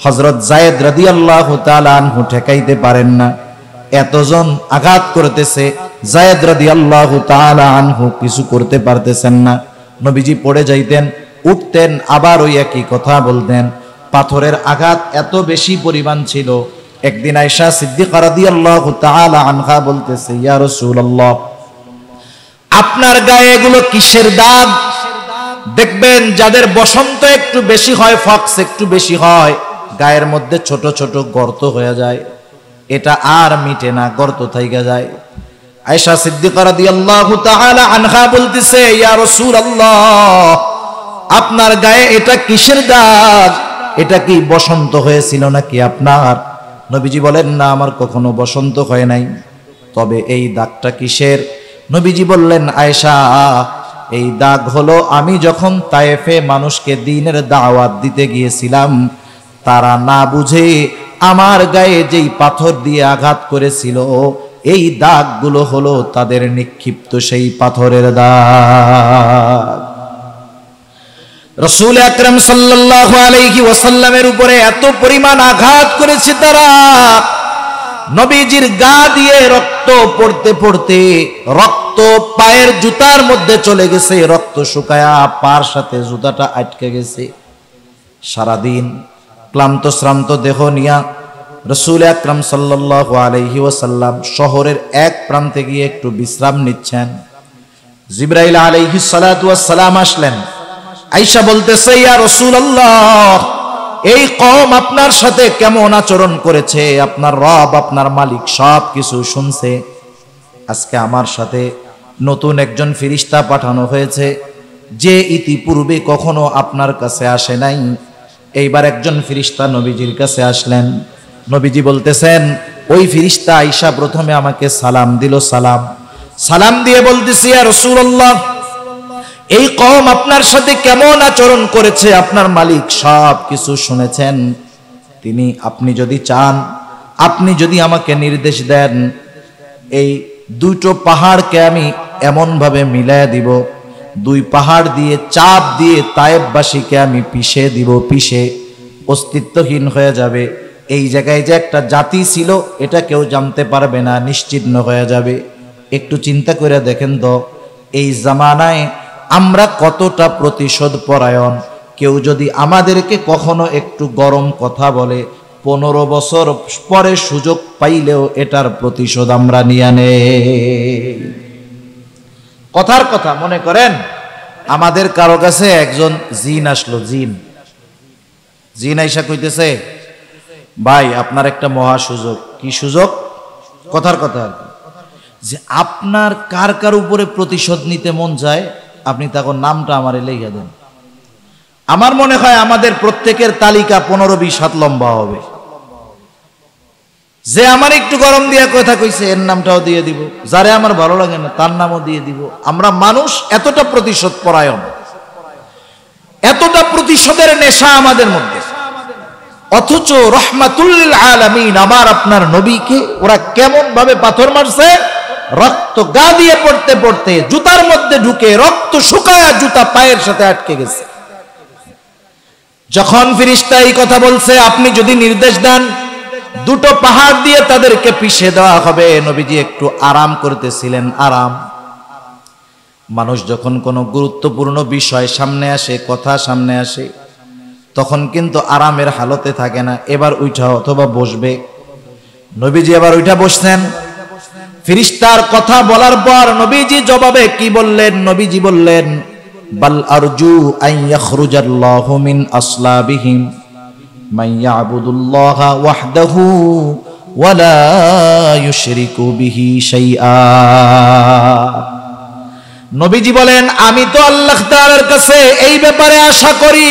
হযরত যায়েদ রাদিয়াল্লাহু তাআলা আনহু ঠেকাইতে পারেন না, এতজন আঘাত করতেছে। যায়েদ রাদিয়াল্লাহু তাআলা আনহু কিছু করতে পারতেছেন না। নবীজি পড়ে যাইতেন, উঠতেন, আবার ওই একই কথা বলতেন। পাথরের আঘাত এত বেশি পরিমাণ ছিল, একদিন আয়েশা সিদ্দিকা রাদিয়াল্লাহু তাআলা আনহা বলতেছে, ইয়া রাসূলুল্লাহ, আপনার গায়ে এগুলো কিসের দাগ? দেখবেন যাদের বসন্ত একটু বেশি হয়, ফক্স একটু বেশি হয়, গায়ের মধ্যে ছোট ছোট গর্ত হয়ে যায়, এটা আর মিটে না, গর্ত থাইকা যায়। আয়েশা সিদ্দিকা রাদিয়াল্লাহু তাআলা আনহা বলতেছে, ইয়া রাসূলুল্লাহ, আপনার গায়ে এটা কিসের দাগ? এটা কি বসন্ত হয়েছিল নাকি আপনার? নবীজি বলেন, না, আমার কখনো বসন্ত হয় নাই। তবে এই দাগটা কিসের? নবীজি বললেন, আয়েশা, এই দাগ হলো আমি যখন তায়েফে মানুষকে দ্বীনের দাওয়াত দিতে গিয়েছিলাম, তারা না বুঝে আমার গায়ে যেই পাথর দিয়ে আঘাত করেছিল, এই দাগগুলো হলো তাদের নিক্ষিপ্ত সেই পাথরের দাগ। রাসূল আকরাম সাল্লাল্লাহু আলাইহি ওয়াসাল্লামের উপরে এত পরিমাণ আঘাত করেছে তারা, নবীজির গা দিয়ে রক্ত পড়তে পড়তে রক্ত পায়ের জুতার মধ্যে চলে গেছে, রক্ত শুকায়া পার সাথে জুতাটা আটকে গেছে। সারাদিন ক্লান্ত শ্রান্ত দেহ নিয়া রাসূল আকরাম সাল্লাল্লাহু আলাইহি ওয়াসাল্লাম শহরের এক প্রান্তে গিয়ে একটু বিশ্রাম নিচ্ছেন। জিবরাইল আলাইহিস সালাতু ওয়াস সালাম আসলেন। আয়েশা বলতেছে, ইয়া রাসূলুল্লাহ, এই কওম আপনার সাথে কেমন আচরণ করেছে, আপনার রব আপনার মালিক সব কিছু শুনছে। আজকে আমার সাথে নতুন একজন ফেরেশতা পাঠানো হয়েছে, যে ইতিপূর্বে কখনো আপনার কাছে আসে নাই। এইবার একজন ফেরেশতা নবীজির কাছে আসলেন। নবীজি বলতেছেন, ওই ফেরেশতা আয়েশা প্রথমে আমাকে সালাম দিল। সালাম দিয়ে বলতেছি, ইয়া রাসূলুল্লাহ, এই কওম আপনার সাথে কেমন আচরণ করেছে, আপনার মালিক সব কিছু শুনেছেন। আপনি যদি চান, আপনি যদি আমাকে নির্দেশ দেন, এই দুটো পাহাড়কে আমি এমন ভাবে মিলায়া দিব, দুই পাহাড় দিয়ে চাপ দিয়ে তায়েববাসীকে আমি পিষে দিব, পিষে অস্তিত্বহীন হয়ে যাবে। এই জায়গায় যে একটা জাতি ছিল এটা কেউ জানতে পারবে না, নিশ্চিহ্ন হয়ে যাবে। একটু চিন্তা করে দেখেন তো, এই জামানায় আমরা কতটা প্রতিশোধ পরায়ণ। কেউ যদি আমাদেরকে কখনো একটু গরম কথা বলে, 15 বছর পরে সুযোগ পাইলেও এটার প্রতিশোধ আমরা নিয়ে নেই। কথার কথা মনে করেন, আমাদের কারো কাছে একজন জিন আসলো, জিন আইসা কইতেছে, ভাই আপনার একটা মহা সুযোগ। কি সুযোগ? কথার কথা যে আপনার কার কার উপরে প্রতিশোধ নিতে মন যায়, আপনি তখন নামটা আমারে লেখা দেন। আমার মনে হয় আমাদের প্রত্যেকের তালিকা 15-20 হাত লম্বা হবে। যে আমার একটু গরম দিয়া কথা কইছে এর নামটাও দিয়ে দিব, যারে আমার ভালো লাগে না তার নামও দিয়ে দিব। আমরা মানুষ এতটা প্রতিশোধ পরায়ণ, এতটা প্রতিশোধের নেশা আমাদের মধ্যে। অথচ রহমাতুল লিল আলামিন আমার আপনার নবীকে ওরা কেমন ভাবে পাথর মারছে, রক্ত গা দিয়ে পড়তে পড়তে জুতার মধ্যে ঢুকে রক্ত শুকায়া জুতা পায়ের সাথে আটকে গেছে। যখন ফেরেশতা এই কথা বলছে, আপনি যদি নির্দেশ দেন দুটো পাহাড় দিয়ে তাদেরকে পিষে দেওয়া হবে, নবীজি একটু আরাম করতেছিলেন। আরাম, মানুষ যখন কোনো গুরুত্বপূর্ণ বিষয় সামনে আসে, কথা সামনে আসে, তখন কিন্তু আরামের হালতে থাকে না। এবার উঠা অথবা বসবে। নবীজি এবার উঠা বসছেন। ফেরেশতার কথা বলার পর নবীজি জবাবে কি বললেন? নবীজি বললেন, বাল আরজু আন ইয়াখরুজাল্লাহু মিন আসলাবিহিম মান ইয়াবুদুল্লাহা ওয়াহদাহু ওয়া লা ইউশরিকু বিহি শাইআ। নবীজি বলেন, আমি তো আল্লাহ তাআলার কাছে এই ব্যাপারে আশা করি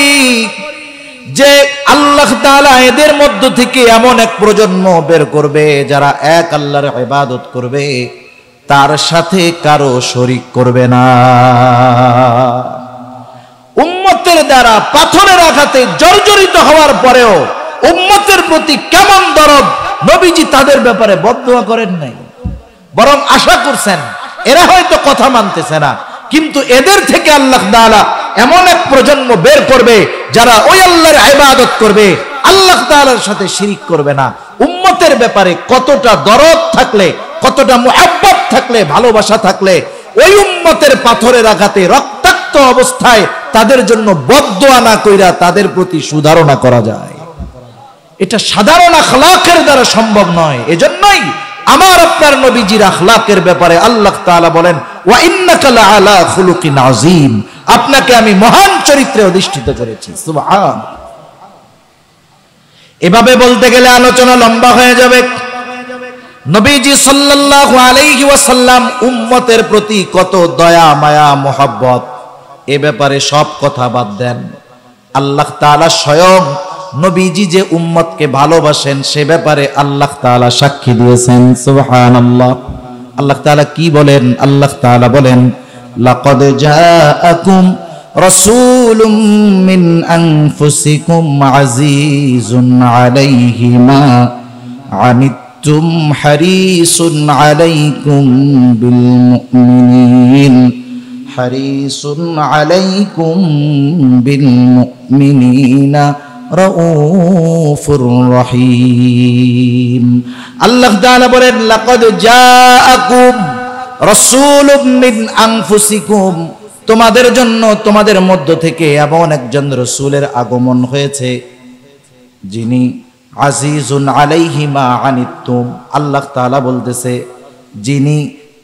যে আল্লাহ তাআলা এদের মধ্য থেকে এমন এক প্রজন্ম বের করবে যারা এক আল্লাহর ইবাদত করবে, তার সাথে কারো শরীক করবে না। উম্মতের দ্বারা পাথরের আঘাতে জর্জরিত হওয়ার পরেও উম্মতের প্রতি কেমন দরদ, নবীজি তাদের ব্যাপারে বদদুয়া করেন নাই, বরং আশা করছেন এরা হয়তো কথা মানতেছে না, কিন্তু এদের থেকে আল্লাহ তাআলা এমন এক প্রজন্ম বের করবে যারা ওই আল্লাহর ইবাদত করবে, আল্লাহ তাআলার সাথে শিরিক করবে না। উম্মতের ব্যাপারে কতটা দরদ থাকলে, কতটা মুহাব্বত থাকলে, ভালোবাসা থাকলে ওই উম্মতের পাথরের আঘাতে রক্তাক্ত অবস্থায় তাদের জন্য বদদুয়া না কইরা তাদের প্রতি সুধারণা করা যায়। এটা সাধারণ আখলাকের দ্বারা সম্ভব নয়। এজন্যই আমার আপনার নবীজির আখলাকের ব্যাপারে আল্লাহ তাআলা বলেন, ওয়া ইন্নাকা লাআলা খুলুকিন আযীম, আপনাকে আমি মহান চরিত্রে অধিষ্ঠিত করেছি। সুবহান। এভাবে বলতে গেলে আলোচনা লম্বা হয়ে যাবে। নবীজি সাল্লাল্লাহু আলাইহি ওয়াসাল্লাম উম্মতের প্রতি কত দয়া মায়া মোহাব্বত, এ ব্যাপারে সব কথা বাদ দেন। আল্লাহ তাআলা স্বয়ং নবীজি যে উম্মতকে ভালোবাসেন সে ব্যাপারে আল্লাহ তাআলা সাক্ষী দিয়েছেন। সুবহানাল্লাহ। আল্লাহ তাআলা কি বলেন? আল্লাহ তাআলা বলেন, লাকাদ জাআকুম রাসূলুম মিন আনফুসিকুম আজিজুন আলাইহি মা আনিতুম হারিসুন আলাইকুম বিল মুমিনিন হারিসুন আলাইকুম বিল মুমিনিনা রাউফুর রহিম। আল্লাহ তাআলা বলেন লাকাদ জাআকুম রাসূলুম মিন আনফুসিকুম, তোমাদের জন্য তোমাদের মধ্য থেকে এমন একজন রাসূলের আগমন হয়েছে যিনি আজিজুন আলাইহি মা আনিতুম, আল্লাহ তাআলা বলতেছে যিনি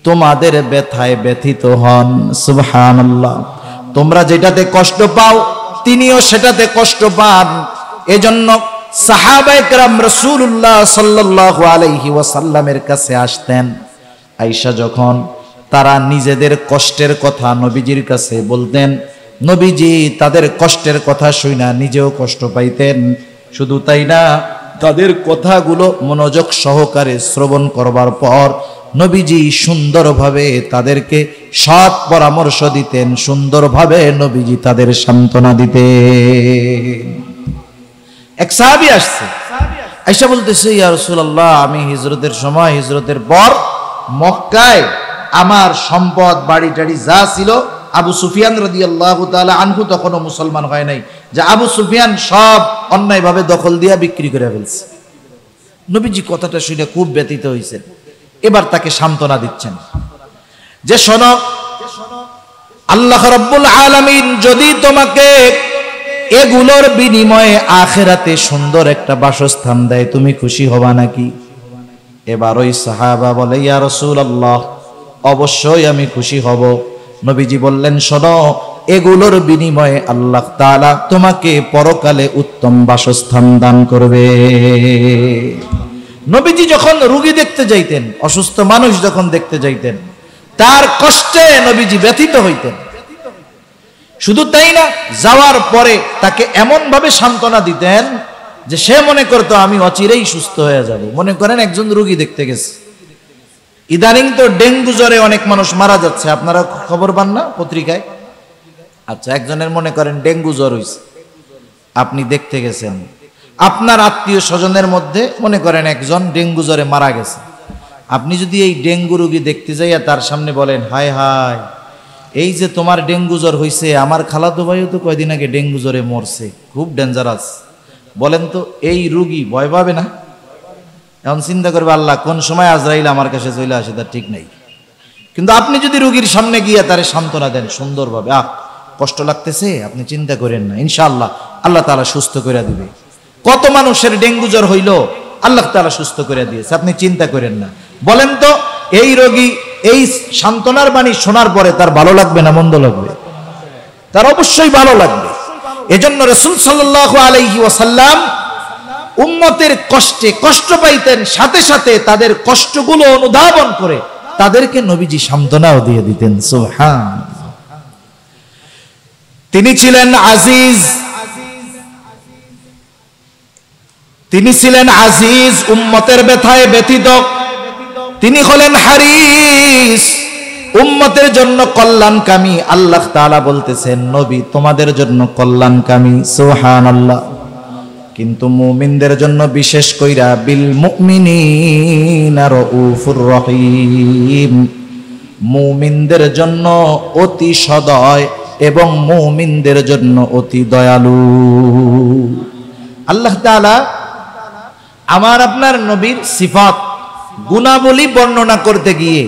তোমাদের ব্যথায় ব্যথিত হন। সুবহানাল্লাহ। তোমরা যেটাতে কষ্ট পাও তিনিও সেটাতে কষ্ট পান। এজন্য সাহাবায়ে কেরাম রাসূলুল্লাহ সাল্লাল্লাহু আলাইহি ওয়াসাল্লামের কাছে আসতেন। আয়েশা যখন তারা নিজেদের কষ্টের কথা নবীজির কাছে বলতেন, নবীজি তাদের কষ্টের কথা শুনে নিজেও কষ্ট পাইতেন। শুধু তাই না, তাদের কথাগুলো মনোযোগ সহকারে শ্রবণ করবার পর নবীজি সুন্দরভাবে তাদেরকে সৎ পরামর্শ দিতেন, সুন্দরভাবে নবীজি তাদের সান্ত্বনা দিতেন। এক সাহাবী আসছে, আয়েশা বলতেছে ইয়া রাসূলুল্লাহ, আমি হিজরতের সময়, হিজরতের পর মক্কায় আমার সম্পদ বাড়ি টাড়ি যা ছিল, আবু সুফিয়ান রাদিয়াল্লাহু তাআলা আনহু তখনও মুসলমান হয় নাই, যে আবু সুফিয়ান সব অন্যায়ভাবে দখল দিয়া বিক্রি করে ফেলছে। নবীজি কথাটা শুনে খুব ব্যথিত হয়েছেন। এবার তাকে সান্ত্বনা দিচ্ছেন যে শোনো, আল্লাহ রাব্বুল আলামিন যদি তোমাকে এগুলোর বিনিময়ে আখিরাতে সুন্দর একটা বাসস্থান দেয়, তুমি খুশি হবা নাকি? এবার ওই সাহাবা বলে ইয়া রাসূলুল্লাহ, অবশ্যই আমি খুশি হব। নবীজি বললেন শোনো, এগুলোর বিনিময়ে আল্লাহ তাআলা তোমাকে পরকালে উত্তম বাসস্থান দান করবে। নবীজি যখন রোগী দেখতে যাইতেন, অসুস্থ মানুষ যখন দেখতে যাইতেন, তার কষ্টে নবীজি ব্যথিত হইতেন। শুধু তাই না, যাওয়ার পরে তাকে এমন ভাবে সান্ত্বনা দিতেন যে সে মনে করতো আমি অচিরেই সুস্থ হয়ে যাব। মনে করেন একজন রোগী দেখতে গেছে, ইদানিং তো ডেঙ্গু জ্বরে অনেক মানুষ মারা যাচ্ছে, আপনারা খবর পান না পত্রিকায়? আচ্ছা, একজনের মনে করেন ডেঙ্গু জ্বর হইছে, আপনি দেখতে গেছেন, আপনার আত্মীয় স্বজনের মধ্যে মনে করেন একজন ডেঙ্গু জ্বরে মারা গেছে। আপনি যদি এই ডেঙ্গু রোগী দেখতে যাইয়া তার সামনে বলেন হায় হায়, এই যে তোমার ডেঙ্গু জ্বর হইছে, আমার খালাতো ভাইও তো কয়দিন আগে ডেঙ্গু জ্বরে মরছে, খুব ডেঞ্জারাস, বলেন তো এই রোগী ভয় পাবে না? এখন চিন্তা করবে আল্লাহ কোন সময় আজরাইল আমার কাছে চলে আসে তার ঠিক নাই। কিন্তু আপনি যদি রোগীর সামনে গিয়ে তারে সান্ত্বনা দেন সুন্দরভাবে, কষ্ট লাগতেছে, আপনি চিন্তা করেন না, ইনশাআল্লাহ আল্লাহ তাআলা সুস্থ করে দিবে। কত মানুষের ডেঙ্গু জ্বর হইল, আল্লাহ তাআলা সুস্থ করে দিয়েছে, আপনি চিন্তা করেন না। বলেন তো এই রোগী এই সান্ত্বনার বাণী শোনার পরে তার ভালো লাগবে না মন্দ লাগবে? তার অবশ্যই ভালো লাগবে। এজন্য রাসূল সাল্লাল্লাহু আলাইহি ওয়াসাল্লাম উম্মতের কষ্টে কষ্ট পাইতেন, সাথে সাথে তাদের কষ্টগুলো অনুধাবন করে তাদেরকে নবীজি সান্ত্বনাও দিয়ে দিতেন। সুবহানাল্লাহ। তিনি ছিলেন আজিজ, তিনি ছিলেন আজিজ, উম্মতের ব্যথায় ব্যথিত। তিনি হলেন হারিস, উম্মতের জন্য কল্যাণকামী। আল্লাহ তাআলা বলতেছেন নবী তোমাদের জন্য কল্যাণকামী। সুবহানাল্লাহ। কিন্তু মুমিনদের জন্য বিশেষ কইরা বিল মুমিনিনা রাউফুর রহিম, মুমিনদের জন্য অতি সদয় এবং মুমিনদের জন্য অতি দয়ালু। আল্লাহ তাআলা আমার আপনার নবীর সিফাত গুণাবলী বর্ণনা করতে গিয়ে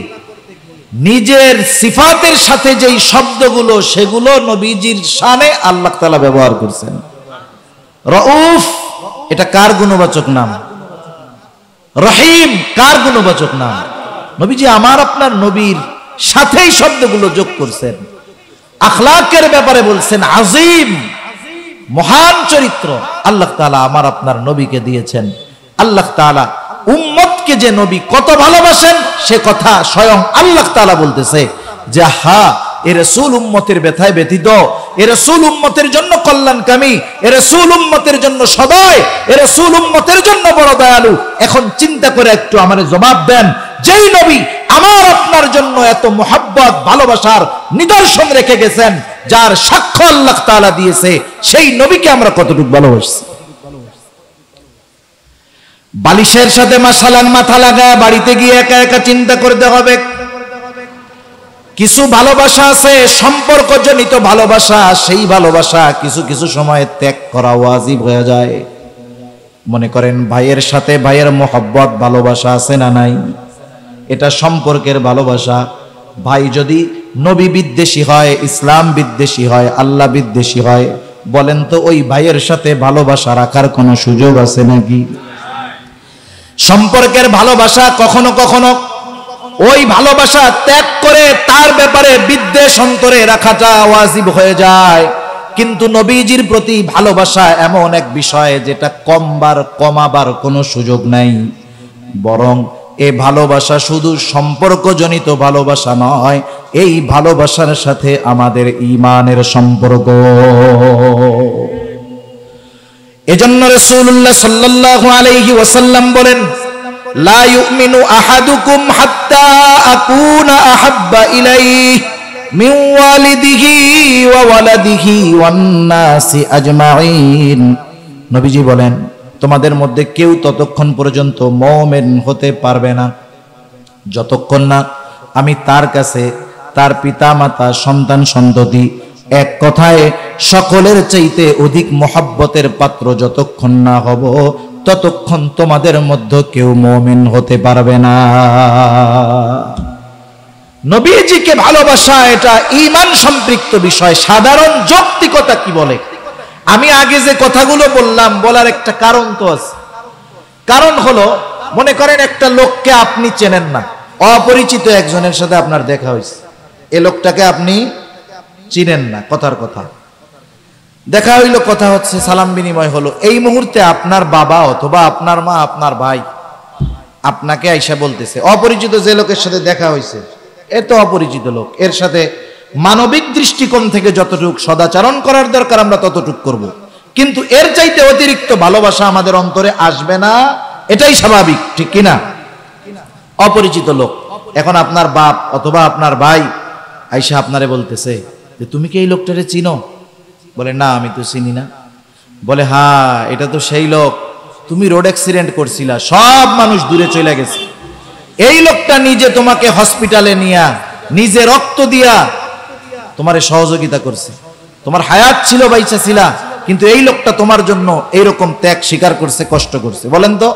নিজের সিফাতের সাথে যেই শব্দগুলো সেগুলো নবীজির শানে আল্লাহ তাআলা ব্যবহার করছেন। রউফ এটা কার গুণবাচক নাম? রহিম কার গুণবাচক নাম? নবীজি আমার আপনার নবীর সাথেই শব্দগুলো যোগ করছেন। আখলাকের ব্যাপারে বলছেন আজিম, মহান চরিত্র আল্লাহ তাআলা আমার আপনার নবীকে দিয়েছেন। আল্লাহ তাআলা উম্মতকে যে নবী কত ভালোবাসেন সে কথা স্বয়ং আল্লাহ তাআলা বলতেছে যে হা এ রাসূল উম্মতের ব্যথায় ব্যথিত, এ রাসূল উম্মতের জন্য কল্যাণকামী, এ রাসূল উম্মতের জন্য সদয়, এ রাসূল উম্মতের জন্য বড় দয়ালু। এখন চিন্তা করে একটু আমারে জবাব দেন, যেই নবী আমার আপনার জন্য এত মুহাব্বত ভালোবাসার নিদর্শন রেখে গেছেন, যার সাক্ষ্য আল্লাহ তাআলা দিয়েছে, সেই নবীকে আমরা কতটুকু ভালোবাসি? বালিশের সাথে মাশাআল্লাহ মাথা লাগায় বাড়িতে গিয়ে একা একা চিন্তা করতে হবে, কিছু ভালোবাসা আছে সম্পর্কজনিত ভালোবাসা, সেই ভালোবাসা কিছু কিছু সময় ত্যাগ করা ওয়াজিব হয়ে যায়। মনে করেন ভাইয়ের সাথে ভাইয়ের মোহব্বত ভালোবাসা আছে না নাই? এটা সম্পর্কের ভালোবাসা। ভাই যদি নবী বিদ্বেষী হয়, ইসলাম বিদ্বেষী হয়, আল্লাহ বিদ্বেষী হয়, বলেন তো ওই ভাইয়ের সাথে ভালোবাসা রাখার কোনো সুযোগ আছে নাকি? সম্পর্কের ভালোবাসা কখনো কখনো ওই ভালোবাসা ত্যাগ করে তার ব্যাপারে বিদ্বেষ অন্তরে রাখাটা ওয়াজিব হয়ে যায়। কিন্তু নবীজির প্রতি ভালোবাসা এমন এক বিষয় যেটা কমাবার কোনো সুযোগ নাই, বরং এ ভালোবাসা শুধু সম্পর্কজনিত ভালোবাসা নয়, এই ভালোবাসার সাথে আমাদের ঈমানের সম্পর্ক। এজন্য রাসূলুল্লাহ সাল্লাল্লাহু আলাইহি ওয়াসাল্লাম বলেন, লা ইউমিনু আহাদুকুম হাত্তা আকুনা আহাব্বা ইলাইহি মিন ওয়ালিদিহি ওয়া ওয়ালাদিহি ওয়ান নাসি আজমাইন। নবীজি বলেন, তোমাদের মধ্যে কেউ ততক্ষণ পর্যন্ত মুমিন হতে পারবে না যতক্ষণ না আমি তার কাছে তার পিতা মাতা সন্তান সন্ততি এক কথায় সকলের চাইতে অধিক মহব্বতের পাত্র যতক্ষণ না হব ততক্ষণ তোমাদের মধ্যে কেউ মুমিন হতে পারবে না। নবীজিকে ভালোবাসা এটা ঈমান সম্পৃক্ত বিষয়। সাধারণ যৌক্তিকতা কি বলে? আমি আগে যে কথাগুলো বললাম বলার একটা কারণ তো আছে। কারণ হলো, মনে করেন একটা লোককে আপনি চেনেন না, অপরিচিত একজনের সাথে আপনার দেখা হয়েছে, এ লোকটাকে আপনি চিনেন না, কথার কথা দেখা হইলো, কথা হচ্ছে, সালাম বিনিময় হলো। এই মুহূর্তে আপনার বাবা অথবা আপনার মা, আপনার ভাই আপনাকে আইসা বলতেছে, অপরিচিত যে লোকের সাথে দেখা হয়েছে এ তো অপরিচিত লোক, এর সাথে মানবিক দৃষ্টিকোণ থেকে যতটুক সদাচরণ করার দরকার আমরা ততটুক করব, কিন্তু এর চাইতে অতিরিক্ত ভালোবাসা আমাদের অন্তরে আসবে না, এটাই স্বাভাবিক, ঠিক কিনা? অপরিচিত লোক, এখন আপনার বাপ অথবা আপনার ভাই আইসা আপনারে বলতেছে যে তুমি কি এই লোকটারে চিনো? বলে না, আমি তো চিনি না। বলে হ্যাঁ, এটা তো সেই লোক, তুমি রোড অ্যাক্সিডেন্ট করছিলা, সব মানুষ দূরে চলে গেছে, এই লোকটা নিজে তোমাকে হসপিটালে নিয়া নিজে রক্ত দিয়া তোমারে সহযোগিতা করছে, তোমার হায়াত ছিল, বাইচা ছিলা, কিন্তু এই লোকটা তোমার জন্য এইরকম ত্যাগ স্বীকার করছে, কষ্ট করছে। বলেন তো,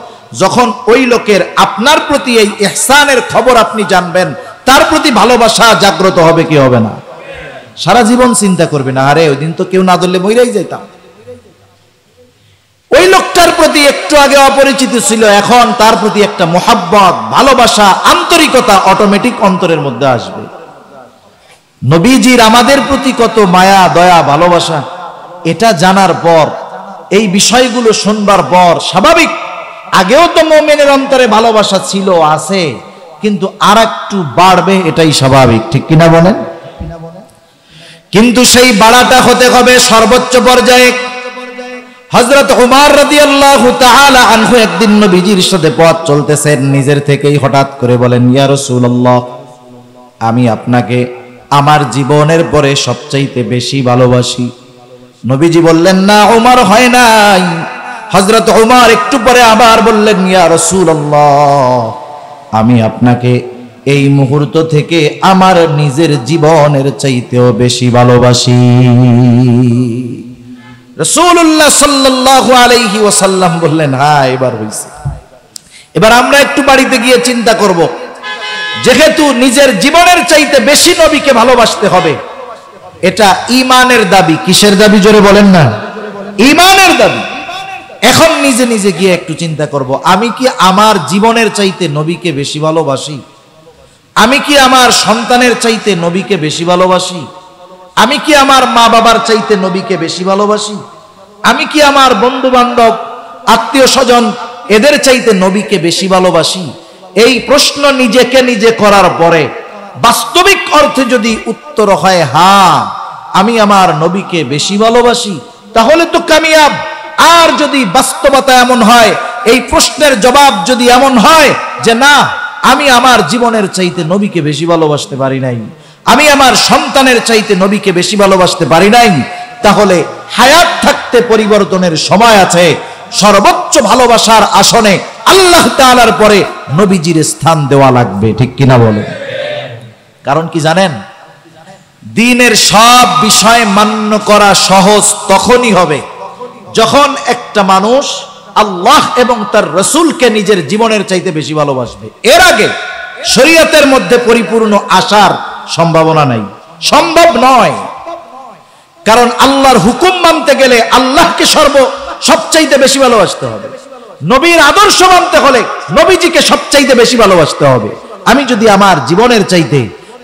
যখন ওই লোকের আপনার প্রতি এই ইহসানের খবর আপনি জানবেন, তার প্রতি ভালোবাসা জাগ্রত হবে কি হবে না? সারা জীবন চিন্তা করবে না, আরে ওই দিন তো কেউ না ধরলে মইরাই যাইতাম। ওই লোকটার প্রতি একটু আগে অপরিচিত ছিল, এখন তার প্রতি একটা মোহাব্বত, ভালোবাসা, আন্তরিকতা অটোমেটিক অন্তরের মধ্যে আসবে। নবীজির আমাদের প্রতি কত মায়া, দয়া, ভালোবাসা, এটা জানার পর, এই বিষয়গুলো শুনবার পর স্বাভাবিক, আগেও তো মুমিনের অন্তরে ভালোবাসা ছিল, আছে, কিন্তু আর একটু বাড়বে, এটাই স্বাভাবিক, ঠিক কিনা বলেন? কিন্তু সেই বাড়াটা হতে হবে সর্বোচ্চ পর্যায়ে। হযরত উমর রাদিয়াল্লাহু তাআলা আনহু একদিন নবীজির সাথে পথ চলতেছেন, নিজের থেকেই হঠাৎ করে বলেন, ইয়া রাসূলুল্লাহ, আমি আপনাকে আমার জীবনের পরে সবচাইতে বেশি ভালোবাসি। নবীজি বললেন, না উমর, হয় নাই। হযরত উমর একটু পরে আবার বললেন, ইয়া রাসূলুল্লাহ, আমি আপনাকে এই মুহূর্ত থেকে আমার নিজের জীবনের চাইতেও বেশি ভালোবাসি। রাসূলুল্লাহ সাল্লাল্লাহু আলাইহি ওয়াসাল্লাম বললেন, হ্যাঁ, এবার হইছে। এবার আমরা একটু বাড়িতে গিয়ে চিন্তা করব, যেহেতু নিজের জীবনের চাইতে বেশি নবীকে ভালোবাসতে হবে, এটা ঈমানের দাবি। কিসের দাবি? জোরে বলেন না, ঈমানের দাবি। এখন নিজে নিজে গিয়ে একটু চিন্তা করব, আমি কি আমার জীবনের চাইতে নবীকে বেশি ভালোবাসি? আমি কি আমার সন্তানের চাইতে নবীকে বেশি ভালোবাসি? আমি কি আমার মা বাবার চাইতে নবীকে বেশি ভালোবাসি? আমি কি আমার বন্ধু বান্ধব, আত্মীয় স্বজন, এদের চাইতে নবীকে বেশি ভালোবাসি? এই প্রশ্ন নিজেকে নিজে করার পরে বাস্তবিক অর্থে যদি উত্তর হয় হ্যাঁ, আমি আমার নবীকে বেশি ভালোবাসি, তাহলে তো কামিয়াব। আর যদি বাস্তবতা এমন হয়, এই প্রশ্নের জবাব যদি এমন হয় যে না, আমি আমার জীবনের চাইতে নবীকে বেশি ভালোবাসতে পারি নাই, আমি আমার সন্তানের চাইতে নবীকে বেশি ভালোবাসতে পারি নাই, তাহলে হায়াত থাকতে পরিবর্তনের সময় আছে। সর্বোচ্চ ভালোবাসার আসনে আল্লাহ তাআলার পরে নবীজির স্থান দেওয়া লাগবে, ঠিক কিনা বলেন? কারণ কি জানেন? দ্বীনের সব বিষয় মান্য করা সহজ তখনই হবে যখন একটা মানুষ আল্লাহ এবং তার রাসূলকে নিজের জীবনের চাইতে বেশি ভালোবাসবে। এর আগে শরীয়তের মধ্যে পরিপূর্ণ আসার সম্ভাবনা নাই, সম্ভব নয়। কারণ আল্লাহর হুকুম মানতে গেলে আল্লাহকে সবচাইতে বেশি ভালোবাসতে হবে, নবীর আদর্শ মানতে হলে নবীজিকে সবচাইতে বেশি ভালোবাসতে হবে। আমি যদি আমার জীবনের চাইতে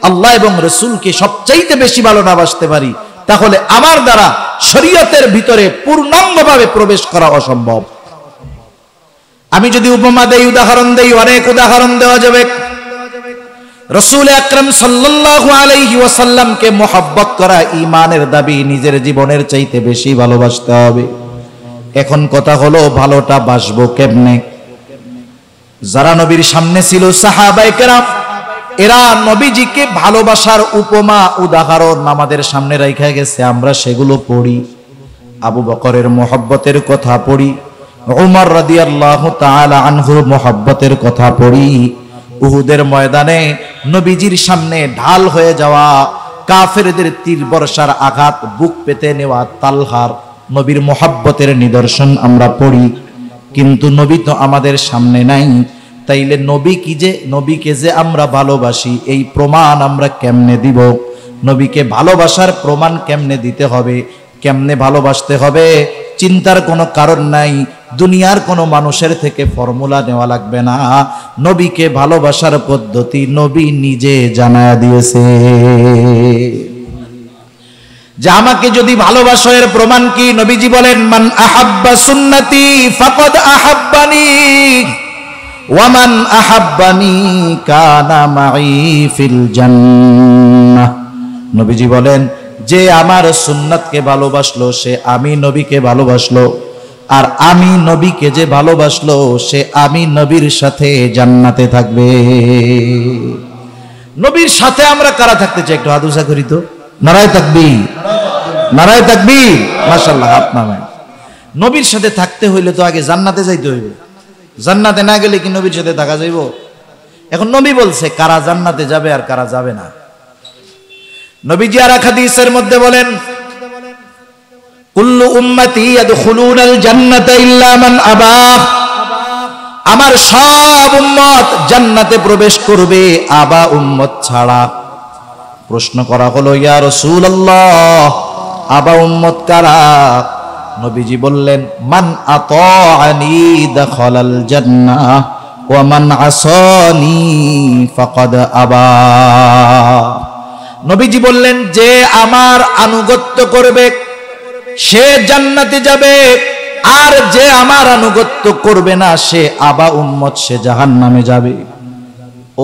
আল্লাহ এবং রাসূলকে সবচাইতে বেশি ভালো না বাসতে পারি, তাহলে আমার দ্বারা শরীয়তের ভিতরে পূর্ণাঙ্গভাবে প্রবেশ করা অসম্ভব। আমি যদি উপমা দেই, উদাহরণ দেই, অনেক উদাহরণ দেওয়া যাবে। রাসূল আকরাম সাল্লাল্লাহু আলাইহি ওয়াসাল্লামকে মুহাব্বত করা ঈমানের দাবি, নিজের জীবনের চাইতে বেশি ভালোবাসতে হবে। এখন কথা হলো ভালোটা বাসবো কেমনে? যারা নবীর সামনে ছিল সাহাবায়ে কেরাম, এরা নবীজিকে ভালোবাসার উপমা উদাহরণ আমাদের সামনে রাখা গেছে, আমরা সেগুলো পড়ি। আবু বকরের মুহাব্বতের কথা পড়ি, উমর রাদিয়াল্লাহু তাআলা আনহুর মুহাব্বতের কথা পড়ি, উহুদের ময়দানে নবীজির সামনে ঢাল হয়ে যাওয়া কাফেরদের তীর বর্ষার আঘাত বুক পেতে নেওয়া তালহার নবীর মুহাব্বতের নিদর্শন আমরা পড়ি। কিন্তু নবী তো আমাদের সামনে নাই, তাইলে নবীকে যে আমরা ভালোবাসি এই প্রমাণ আমরা কেমনে দিব? নবীকে ভালোবাসার প্রমাণ কেমনে দিতে হবে, কেমনে ভালোবাসতে হবে? চিন্তার কোনো কারণ নাই, দুনিয়ার কোনো মানুষের থেকে ফর্মুলা নেওয়া লাগবে না। নবীকে ভালোবাসার পদ্ধতি নবী নিজে জানায়া দিয়েছে। যে আমাকে যদি ভালোবাসো এর প্রমাণ কি? নবীজি বলেন, মান আহাব্বা সুন্নতি ফাকাদ আহাব্বানি ওয়া মান আহাব্বানি কানা মাই ফিল জান্নাহ। নবীজি বলেন, যে আমার সুন্নাতকে ভালোবাসলো সে আমি নবীকে ভালোবাসলো, আর আমি নবীকে যে ভালোবাসলো সে আমি নবীর সাথে জান্নাতে থাকবে। নবীর সাথে আমরা কারা থাকতে চাই? একটু হাত উঁচা করি তো। নারায়ে তাকবীর, নারায়ে তাকবীর, মাশাআল্লাহ। হাত নামায়। নবীর সাথে থাকতে হইলে তো আগে জান্নাতে যাইতে হইবে। জান্নাতে না গেলে কি নবীর সাথে থাকা যাইব? এখন নবী বলছে কারা জান্নাতে যাবে আর কারা যাবে না। নবীজি আর এক হাদিসের মধ্যে বলেন, কুল্লু উম্মতি ইয়াদখুলুনাল জান্নাতা ইল্লা মান আবা। আমার সব উম্মত জান্নাতে প্রবেশ করবে, আবা উম্মত ছাড়া। প্রশ্ন করা হলো, ইয়া রাসূলুল্লাহ, আবা উম্মত কারা? নবীজি বললেন, মান আতাআনি দাখালাল জান্নাহ ওয়া মান আসানি ফাকাদ আবা। নবীজি বললেন, যে আমার আনুগত্য করবে সে জান্নাতে যাবে, আর যে আমার আনুগত্য করবে না সে আবা উম্মত, সে জাহান্নামে যাবে।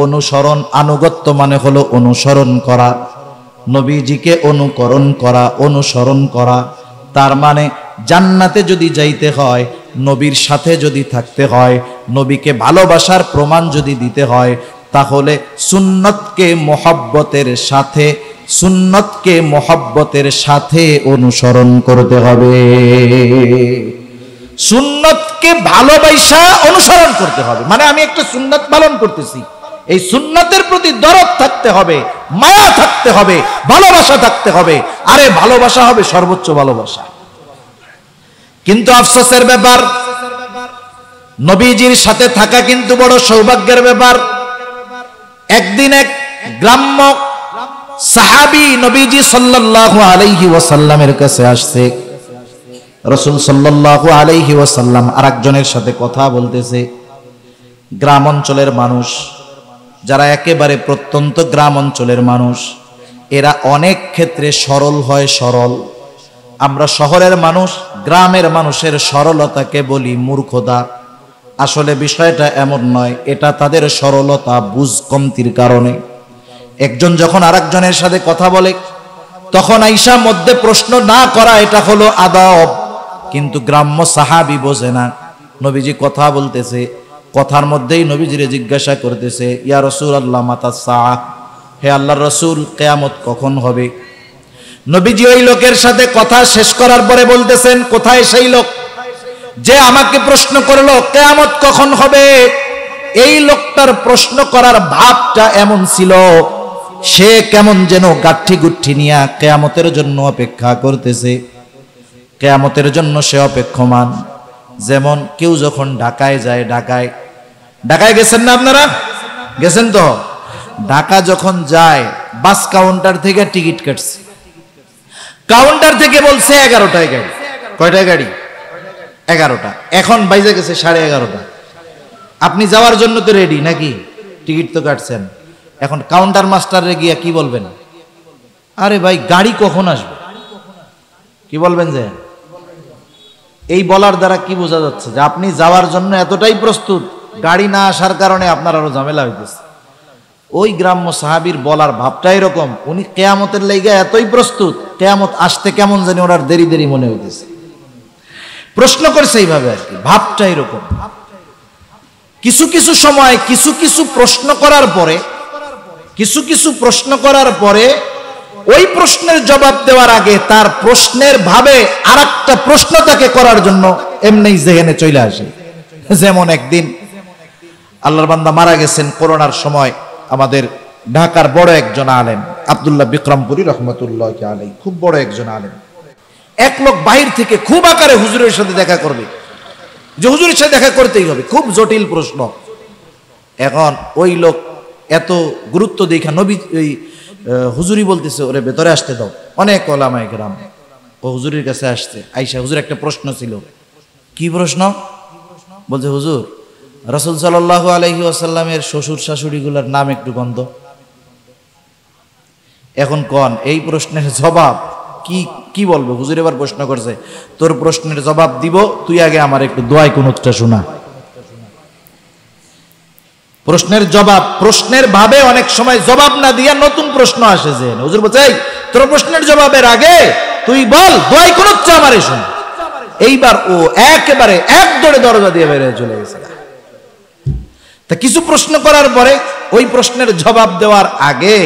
অনুসরণ, আনুগত্য মানে হলো অনুসরণ করা, নবীজিকে অনুকরণ করা, অনুসরণ করা। তার মানে জান্নাতে যদি যাইতে হয়, নবীর সাথে যদি থাকতে হয়, নবীকে ভালোবাসার প্রমাণ যদি দিতে হয়, তাহলে সুন্নতকে মোহাব্বতের সাথে অনুসরণ করতে হবে। সুন্নতকে ভালোবাসা অনুসরণ করতে হবে, মানে আমি একটা সুন্নত পালন করতেছি, এই সুন্নতের প্রতি দরদ থাকতে হবে, মায়া থাকতে হবে, ভালোবাসা থাকতে হবে। আরে ভালোবাসা হবে সর্বোচ্চ ভালোবাসা। কিন্তু আফসোসের ব্যাপার, নবীজির সাথে থাকা কিন্তু বড় সৌভাগ্যের ব্যাপার। একদিন এক গ্রাম্য সাহাবী নবীজি সাল্লাল্লাহু আলাইহি ওয়াসাল্লামের কাছে আসছে। রাসূল সাল্লাল্লাহু আলাইহি ওয়াসাল্লাম আরেকজনের সাথে কথা বলতেছে। গ্রাম অঞ্চলের মানুষ, যারা একেবারে প্রত্যন্ত গ্রাম অঞ্চলের মানুষ, এরা অনেক ক্ষেত্রে সরল হয়, সরল। আমরা শহরের মানুষ, গ্রামের মানুষের সরলতাকে বলি মূর্খতা। আসলে বিষয়টা এমন নয়, এটা তাদের সরলতা, বুঝ কমতির কারণে। একজন যখন আরেকজনের সাথে কথা বলে তখন আইসা মধ্যে প্রশ্ন না করা, এটা হলো আদব। কিন্তু গ্রাম্য সাহাবী বোঝে না। নবীজি কথা বলতেছে, কথার মধ্যেই নবীজিরে জিজ্ঞাসা করতেছে, ইয়া রাসূলুল্লাহ মাতা সাআ, হে আল্লাহর রাসূল কিয়ামত কখন হবে? নবীজি ওই লোকের সাথে কথা শেষ করার পরে বলতেছেন, কোথায় সেই লোক যে আমাকে প্রশ্ন করলো কিয়ামত কখন হবে? এই লোকটার প্রশ্ন করার ভাবটা এমন ছিল, সে কেমন যেন গাঠি গুঠি নিয়ে কিয়ামতের জন্য অপেক্ষা করতেছে, কিয়ামতের জন্য সে অপেক্ষমান। যেমন কেউ যখন ঢাকায় যায়, ঢাকায় গেছেন না আপনারা? গেছেন তো? ঢাকা যখন যায় বাস কাউন্টার থেকে টিকিট কাটছে, কাউন্টার থেকে বলছে 11টায় গাড়ি। কয়টায় গাড়ি? 11টা। এখন বাইজে গেছে 11:30। আপনি যাওয়ার জন্য তো রেডি নাকি? টিকিট তো কাটছেন। এখন কাউন্টার মাস্টারে গিয়া কি বলবেন? আরে ভাই গাড়ি কখন আসবে? কি বলবেন? যে এই বলার দ্বারা কি বোঝা যাচ্ছে? যে আপনি যাওয়ার জন্য এতটাই প্রস্তুত, গাড়ি না আসার কারণে আপনার আরো ঝামেলা হইতেছে। ওই গ্রাম্য সাহাবীর বলার ভাবটা এরকম, উনি কিয়ামতের লাইগা এতই প্রস্তুত, কিয়ামত আসতে কেমন জানি ওনার দেরি দেরি মনে হইতেছে। প্রশ্ন করছে এইভাবে আর কি, ভাবটা এরকম। কিছু কিছু সময় কিছু কিছু প্রশ্ন করার পরে ওই প্রশ্নের জবাব দেওয়ার আগে তার প্রশ্নের ভাবে আরেকটা প্রশ্ন তাকে করার জন্য এমনি জেহেনে চলে আসে। যেমন একদিন আল্লাহর বান্দা মারা গেছেন করোনার সময়, আমাদের ঢাকার বড় একজন আলেম আব্দুল্লাহ বিক্রমপুরী রহমতুল্লাহ আলাইহি, খুব বড় একজন আলেম। এক লোক বাহির থেকে খুব আকারে হুজুরের সাথে দেখা করবে, যে হুজুরের সাথে দেখা করতেই হবে, খুব জটিল প্রশ্ন। এখন ওই লোক এত গুরুত্ব দেখা নবী ওই হুজুরি বলতেছে ওরে ভেতরে আসতে দাও। অনেক ওলামায়ে কেরাম ও হুজুরের কাছে আসছে। আইসা হুজুর একটা প্রশ্ন ছিল। কি প্রশ্ন? বলছে হুজুর রাসূল সাল্লাল্লাহু আলাইহি ওয়াসাল্লামের শ্বশুর শাশুড়িগুলোর নাম একটু গন্ধ। এখন কোন এই প্রশ্নের জবাব কি বলবে? হুজুর এবার প্রশ্ন করছে, তোর প্রশ্নের জবাব দিব, তুই আগে আমার একটু দোয়ায় কুনুতটা শোনা। প্রশ্নের জবাব, প্রশ্নের ভাবে অনেক সময় জবাব না দিয়া নতুন প্রশ্ন আসে। যে হুজুর বলছে এই তোর প্রশ্নের জবাবের আগে তুই বল দোয়ায় কুনুতটা আমারে শোন। এইবার ও একেবারে এক দৌড়ে দরজা দিয়ে বের হয়ে চলে গেছে। তা কিছু প্রশ্ন করার পরে ওই প্রশ্নের জবাব দেওয়ার আগে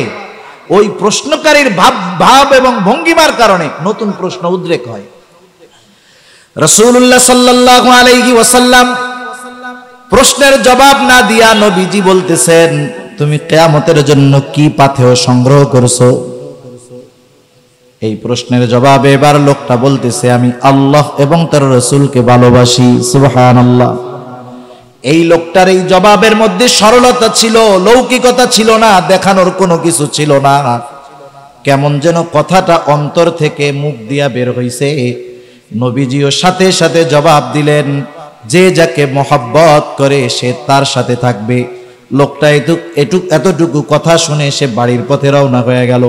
ওই প্রশ্নকারীর ভাব এবং ভঙ্গিমার কারণে নতুন প্রশ্ন উদ্রেক হয়। রাসূলুল্লাহ সাল্লাল্লাহু আলাইহি ওয়াসাল্লাম প্রশ্নের জবাব না দিয়া নবীজি বলতেছেন, তুমি কিয়ামতের জন্য কি পাথেয় সংগ্রহ করছো? এই প্রশ্নের জবাবে এবার লোকটা বলতেছে, আমি আল্লাহ এবং তার রাসূলকে ভালোবাসি। সুবহানাল্লাহ। এই লোকটার এই জবাবের মধ্যে সরলতা ছিল, লৌকিকতা ছিল না, দেখানোর কোনো কিছু ছিল না। কেমন যেন কথাটা অন্তর থেকে মুখ দিয়া বের হইছে। নবীজিও সাথে সাথে জবাব দিলেন, যে যাকে মহব্বত করে সে তার সাথে থাকবে। লোকটা এতটুকু কথা শুনে সে বাড়ির পথে রওনা হয়ে গেল।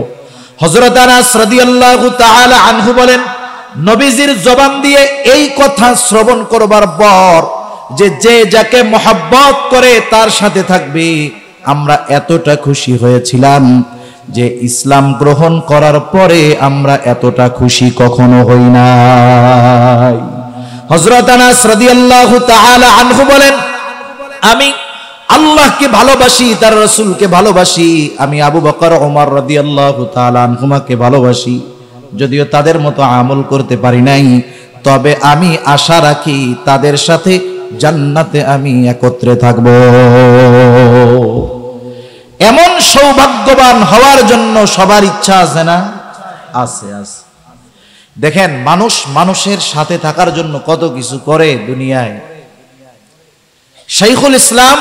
হযরত আনাস রাদিয়াল্লাহু তাআলা আনহু বলেন, নবীজির জবান দিয়ে এই কথা শ্রবণ করবার পর যে যাকে মহব্বত করে তার সাথে থাকবে, আমরা এতটা খুশি হয়েছিলাম যে ইসলাম গ্রহণ করার পরে আমরা এতটা খুশি কখনো হই নাই। হযরত আনাস রাদিয়াল্লাহু তাআলা আনহু বলেন, আমি আল্লাহকে ভালোবাসি, তার রাসূলকে ভালোবাসি, আমি আবু বকর ওমর রাদিয়াল্লাহু তাআলা আনহুমাকে ভালোবাসি। যদিও তাদের মতো আমল করতে পারি নাই, তবে আমি আশা রাখি তাদের সাথে জান্নাতে আমি একত্রে থাকব। এমন সৌভাগ্যবান হওয়ার জন্য সবার ইচ্ছা আছে না? আছে। দেখেন মানুষ মানুষের সাথে থাকার জন্য কত কিছু করে দুনিয়ায়। শাইখুল ইসলাম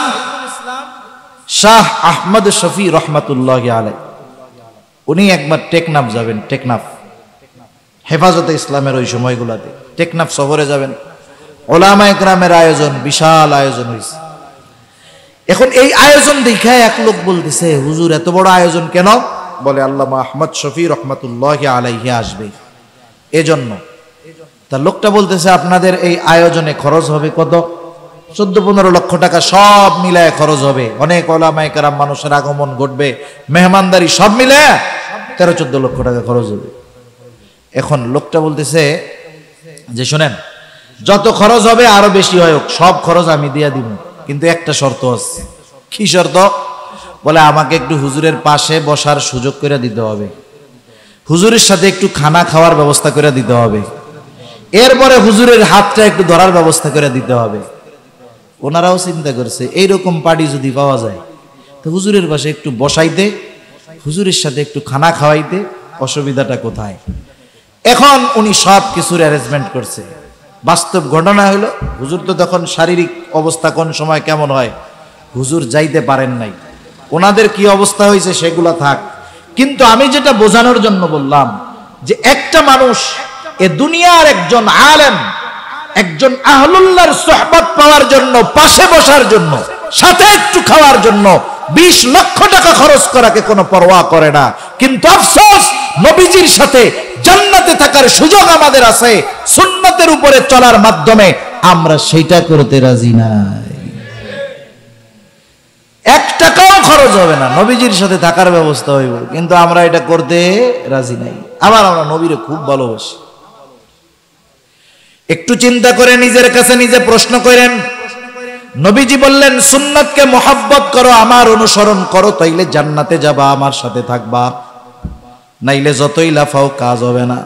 শাহ আহমদ শফি রহমাতুল্লাহি আলাইহি, উনি একবার টেকনাফ যাবেন। টেকনাফ হেফাজতে ইসলামের ওই সময়গুলোতে টেকনাফ সফরে যাবেন। ওলামায়ে কেরামের আয়োজন, বিশাল আয়োজন হয়েছে। এখন এই আয়োজন দেখে এক লোক বলতেছে, হুজুর এত বড় আয়োজন কেন? বলে আল্লামা আহমদ শফি রহমাতুল্লাহি আলাইহি আসবে এজন্য। তা লোকটা বলতেছে, আপনাদের এই আয়োজনে খরচ হবে কত? 14-15 লক্ষ টাকা সব মিলায় খরচ হবে। অনেক ওলামায়ে কেরাম মানুষের আগমন ঘটবে, মেহমানদারি সব মিলায় 13-14 লক্ষ টাকা খরচ হবে। এখন লোকটা বলতেছে যে শোনেন, যত খরচ হবে আরো বেশি হয়, সব খরচ আমি দিয়া দিব, কিন্তু একটা শর্ত আছে। কি শর্ত? বলে আমাকে একটু হুজুরের পাশে বসার সুযোগ করে দিতে হবে, হুজুরের সাথে একটু খানা খাওয়ার ব্যবস্থা করে দিতে হবে, এরপরে হুজুরের হাতটা একটু ধরার ব্যবস্থা করে দিতে হবে। ওনারাও চিন্তা করছে এইরকম পার্টি যদি পাওয়া যায় তো হুজুরের পাশে একটু বসাইতে, হুজুরের সাথে একটু খানা খাওয়াইতে, অসুবিধাটা কোথায়? এখন উনি সব কিছুর অ্যারেঞ্জমেন্ট করছে। বাস্তব ঘটনা হলো, হুজুর তো তখন শারীরিক অবস্থা কোন সময় কেমন হয়, হুজুর যাইতে পারেন নাই। ওনাদের কি অবস্থা হয়েছে সেগুলা থাক, কিন্তু আমি যেটা বোঝানোর জন্য বললাম যে একটা মানুষ এ দুনিয়ার একজন আলেম, একজন আহলুল্লাহর সোহবত পাওয়ার জন্য, পাশে বসার জন্য, সাথে একটু খাওয়ার জন্য 20 লক্ষ টাকা খরচ করাকে কোনো পরোয়া করে না। কিন্তু আফসোস, নবীজির সাথে জান্নাতে থাকার সুযোগ আমাদের আছে, সুন্নতের উপরে চলার মাধ্যমে আমরা সেইটা করতে রাজি নাই। 1 টাকাও খরচ হবে না, নবীজির সাথে থাকার ব্যবস্থা হইব, কিন্তু আমরা এটা করতে রাজি নাই। আবার আমরা নবীরে খুব ভালোবাসি। একটু চিন্তা করে নিজের কাছে নিজে প্রশ্ন করেন। নবীজি বললেন সুন্নতকে মহব্বত করো, আমার অনুসরণ করো, তাইলে জান্নাতে যাবা, আমার সাথে থাকবা, নাইলে যতই লাফাও কাজ হবে না।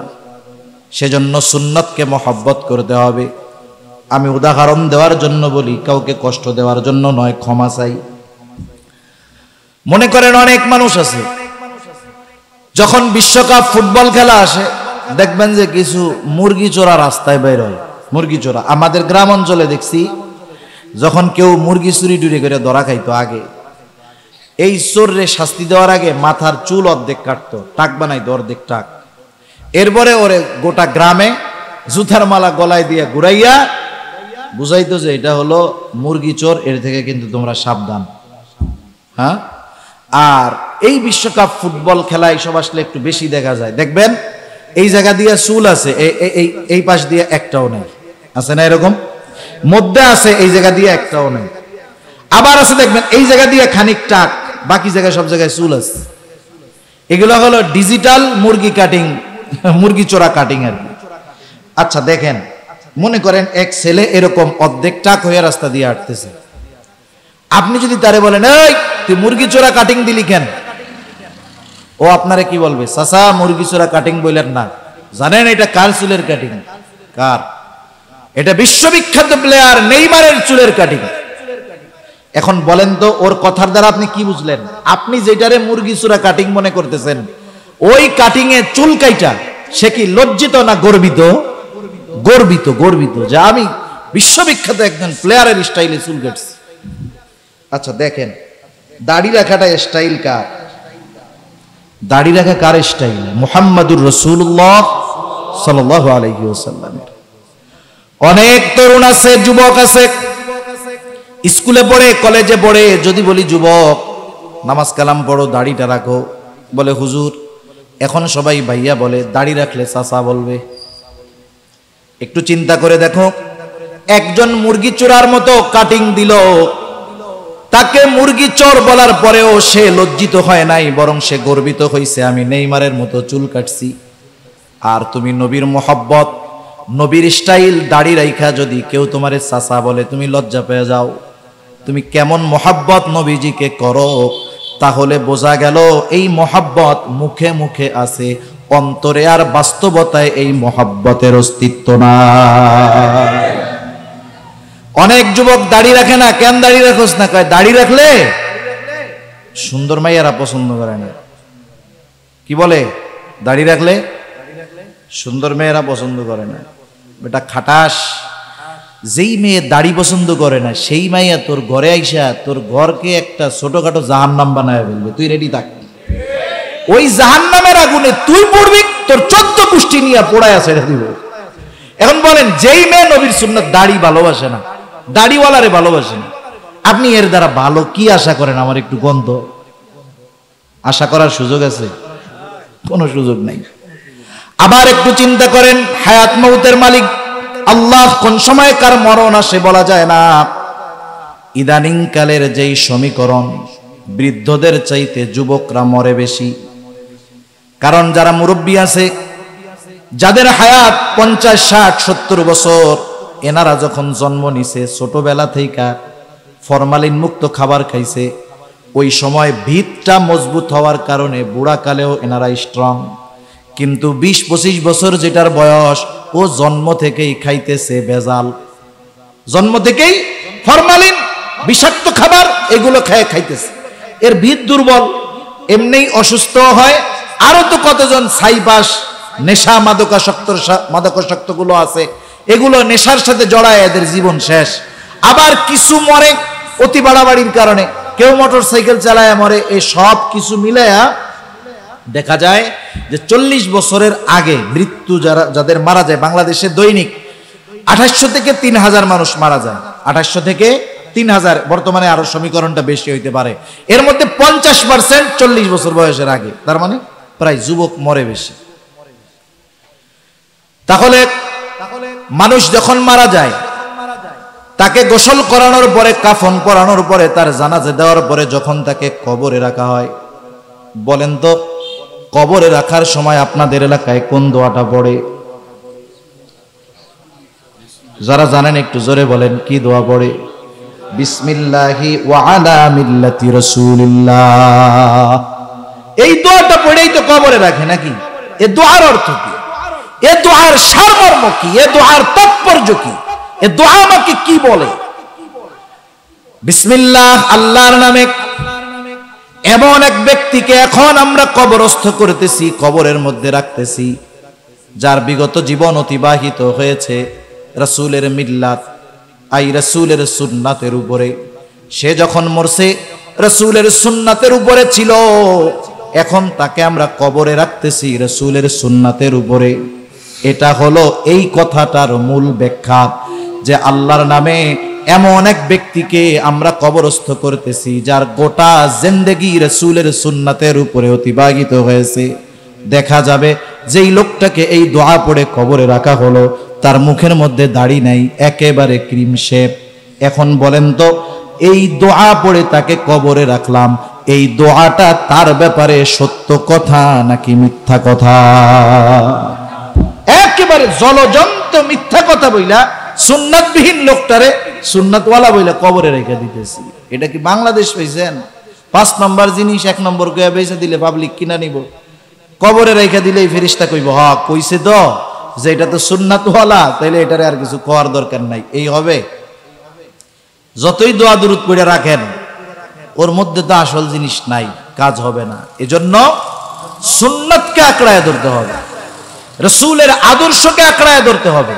সেজন্য সুন্নতকে মহব্বত করতে হবে। আমি উদাহরণ দেওয়ার জন্য বলি, কাউকে কষ্ট দেওয়ার জন্য নয়, ক্ষমা চাই। মনে করেন অনেক মানুষ আছে, যখন বিশ্বকাপ ফুটবল খেলা আসে, দেখবেন যে কিছু মুরগি চোরা রাস্তায় বের হয়। মুরগি চোরা আমাদের গ্রাম অঞ্চলে দেখছি, যখন কেউ মুরগি চুরি টুরি করে ধরা খাইতো, আগে এই চোররে শাস্তি দেওয়ার আগে মাথার চুল অর্ধেক কাটতো, টাক বানাইতো অর্ধেক টাক। এরপরে ওরে গোটা গ্রামে জুতার মালা গলায় দিয়ে ঘুরাইয়া বুঝাইতো যে এটা হলো মুরগি চোর, এর থেকে কিন্তু তোমরা সাবধান। হ্যাঁ, আর এই বিশ্বকাপ ফুটবল খেলা এইসব আসলে একটু বেশি দেখা যায়। দেখবেন এই জায়গা দিয়ে চুল আছে, এই পাশ দিয়ে একটাও নেই, আছে না এরকম? মধ্যে আছে, এই জায়গা দিয়ে একটাও নেই। আবার আছে দেখবেন এই জায়গা দিয়ে খানিক টাক, বাকি জায়গায় সব জায়গায় চুল আছে। এগুলো হলো ডিজিটাল মুরগি কাটিং, মুরগি চোরা কাটিং আর কি। আচ্ছা দেখেন, মনে করেন এক ছেলে এরকম অর্ধেক টাক হয়ে রাস্তা দিয়ে হাঁটতেছে। আপনি যদি তারে বলেন, এই তুই মুরগি চোরা কাটিং দিলি কেন, ও আপনারে কি বলবে? চাচা মুরগি চোরা কাটিং বললেন না, জানেন এটা কার চুলের কাটিং? কার? এটা বিশ্ববিখ্যাত প্লেয়ার নেইমারের চুলের কাটিং। এখন বলেন তো, ওর কথার দ্বারা আপনি কি বুঝলেন? আপনি যেটারে মুরগি চোরা কাটিং মনে করতেছেন, ওই কাটিং এ চুল কাইটা সে কি লজ্জিত না গর্বিত? গর্বিত, গর্বিত যে আমি বিশ্ববিখ্যাত একজন প্লেয়ারের স্টাইলে চুল কাটছি। আচ্ছা দেখেন, দাড়ি রাখাটা স্টাইল কার? দাড়ি রাখা কার স্টাইল? মুহাম্মাদুর রাসূলুল্লাহ সাল্লাল্লাহু আলাইহি ওয়াসাল্লামের। অনেক তরুণ আছে, যুবক আছে, স্কুলে পড়ে, কলেজে পড়ে, যদি বলি যুবক নামাজ কালাম পড়ো, দাড়িটা রাখো, বলে হুজুর এখন সবাই ভাইয়া বলে, দাড়ি রাখলে চাচা বলবে। একটু চিন্তা করে দেখো, একজন মুরগি চোরার মতো কাটিং দিল, তাকে মুরগি চোর বলার পরেও সে লজ্জিত হয় নাই, বরং সে গর্বিত হয়েছে, আমি নেইমারের মতো চুল কাটছি। আর তুমি নবীর মোহাব্বত, নবীর স্টাইল দাড়ি রাইখা যদি কেউ তোমারে চাচা বলে, তুমি লজ্জা পেয়ে যাও। তুমি কেমন মোহাব্বত নবীজিকে করো, তাহলে বোঝা গেল এই মোহাব্বত মুখে মুখে আছে, অন্তরে আর বাস্তবতায় এই মোহাব্বতের অস্তিত্ব নাই। অনেক যুবক দাড়ি রাখে না, কেন দাড়ি রাখোস না? কয় দাড়ি রাখলে সুন্দর মাইয়ারা পছন্দ করে না। কি বলে? দাড়ি রাখলে সুন্দর মেয়েরা পছন্দ করে না। বেটা খাটাস, যেই মেয়ে দাড়ি পছন্দ করে না সেই মাইয়া তোর ঘরে আইসা তোর ঘরকে একটা ছোটখাটো জাহান্নাম বানায় ফেলবে, তুই রেডি থাক। ওই জাহান্নামের আগুনে তুই পড়বি, তোর 14 পুষ্টি নিয়ে পোড়ায় ছেড়ে দিব। এখন বলেন, যেই মেয়ে নবীর সুন্নাত দাড়ি ভালোবাসে না, দাড়িওয়ালারে ভালোবাসে না, আপনি এর দ্বারা ভালো কি আশা করেন? আমার একটু গন্ধ আশা করার সুযোগ আছে? কোনো সুযোগ নাই। আবার একটু চিন্তা করেন, হায়াত মউতের মালিক আল্লাহ, কোন সময় কার মরণ আসে বলা যায় না। ইদানিং কালের যেই সমীকরণ, বৃদ্ধদের চাইতে যুবকরা মরে বেশি। কারণ যারা মুরব্বী আছে, যাদের হায়াত 50, 60, 70 বছর, এনারা যখন জন্ম নিছে, ছোটবেলা থেকে ফরমালিন মুক্ত খাবার খাইছে, ওই সময় ভিতটা মজবুত হওয়ার কারণে বুড়া কালেও এনারা স্ট্রং। কিন্তু 20-25 বছর যেটার বয়স, ও জন্ম থেকেই খাইতেছে ভেজাল, জন্ম থেকেই ফরমালিন বিষাক্ত খাবার এগুলো খাইতেছে, এর ভিত দুর্বল। এমনি অসুস্থ হয়, আরো তো কতজন ছাইপাস নেশা মাদকাসক্ত গুলো আছে, এগুলো নেশার সাথে জড়ায় এদের জীবন শেষ। আবার কিছু মরে অতি বাড়াবাড়ির কারণে, কেউ মোটর সাইকেল চালায় মরে। এই সব কিছু মিলায়া দেখা যায় যে 40 বছরের আগে মৃত্যু যাদের মারা যায়, বাংলাদেশে দৈনিক 2800 থেকে 3000 মানুষ মারা যায়। 2800 থেকে 3000, বর্তমানে আরো সমীকরণটা বেশি হইতে পারে। এর মধ্যে 50% 40 বছর বয়সের আগে, তার মানে প্রায় যুবক মরে বেশি। তাহলে মানুষ যখন মারা যায়, তাকে গোসল করানোর পরে, কাফন পরানোর পরে, তার জানাজা দেওয়ার পরে যখন তাকে কবরে রাখা হয়, বলেন তো কবরে রাখার সময় আপনাদের এলাকায় কোন দোয়াটা পড়ে? যারা জানেন একটু জোরে বলেন, কি দোয়া পড়ে? বিসমিল্লাহি ওয়া আলা মিল্লাতি রাসূলিল্লাহ। এই দোয়াটা পড়েই তো কবরে রাখে নাকি? এই দোয়ার অর্থ কি? এই দোয়ার সারমর্ম কি? এই দোয়ার তাৎপর্য কি? এই দোয়া আমাকে কি বলে? বিসমিল্লাহ, আল্লাহর নামে। এমন এক ব্যক্তিকে এখন আমরা কবরস্থ করতেছি, কবরের মধ্যে রাখতেছি, যার বিগত জীবন অতিবাহিত হয়েছে রাসূলের মিল্লাত, আই রাসূলের সুন্নাতের উপরে। সে যখন মরছে রাসূলের সুন্নাতের উপরে ছিল, এখন তাকে আমরা কবরে রাখতেছি রাসূলের সুন্নাতের উপরে। এটা হলো এই কথাটার মূল ব্যাখ্যা, যে আল্লাহর নামে এমন এক ব্যক্তিকে আমরা কবরস্থ করতেছি যার গোটা জিন্দেগি রাসূলের সুন্নাতের উপরে অতিবাহিত হয়েছে। দেখা যাবে যেই লোকটাকে এই দোয়া পড়ে কবরে রাখা হলো, তার মুখের মধ্যে দাড়ি নাই, একেবারে ক্রিম শেপ। এখন বলেন তো, এই দোয়া পড়ে তাকে কবরে রাখলাম, এই দোয়াটা তার ব্যাপারে সত্য কথা নাকি মিথ্যা কথা? একেবারে জলজন্ত মিথ্যা কথা বইলা সুন্নাতবিহীন লোকটারে সুন্নাতওয়ালা বইলা কবরে রেখে দিতেছি। এটা কি বাংলাদেশ পাইছেন? 5 নম্বর জিনিস 1 নম্বর কইয়া বেচে দিলে পাবলিক কিনা নিব, কবরে রেখে দিলেই ফেরেশতা কইব হ কইছে তো যে এটা তো সুন্নাতওয়ালা, তাইলে এটারে আর কিছু কোয়ার দরকার নাই, এই হবে। যতই দোয়া দুরূদ পড়ে রাখেন, ওর মধ্যে তো আসল জিনিস নাই, কাজ হবে না। এজন্য সুন্নাতকে আঁকড়ায় ধরতে হবে, রাসূলের আদর্শকে আঁকড়ায় ধরতে হবে।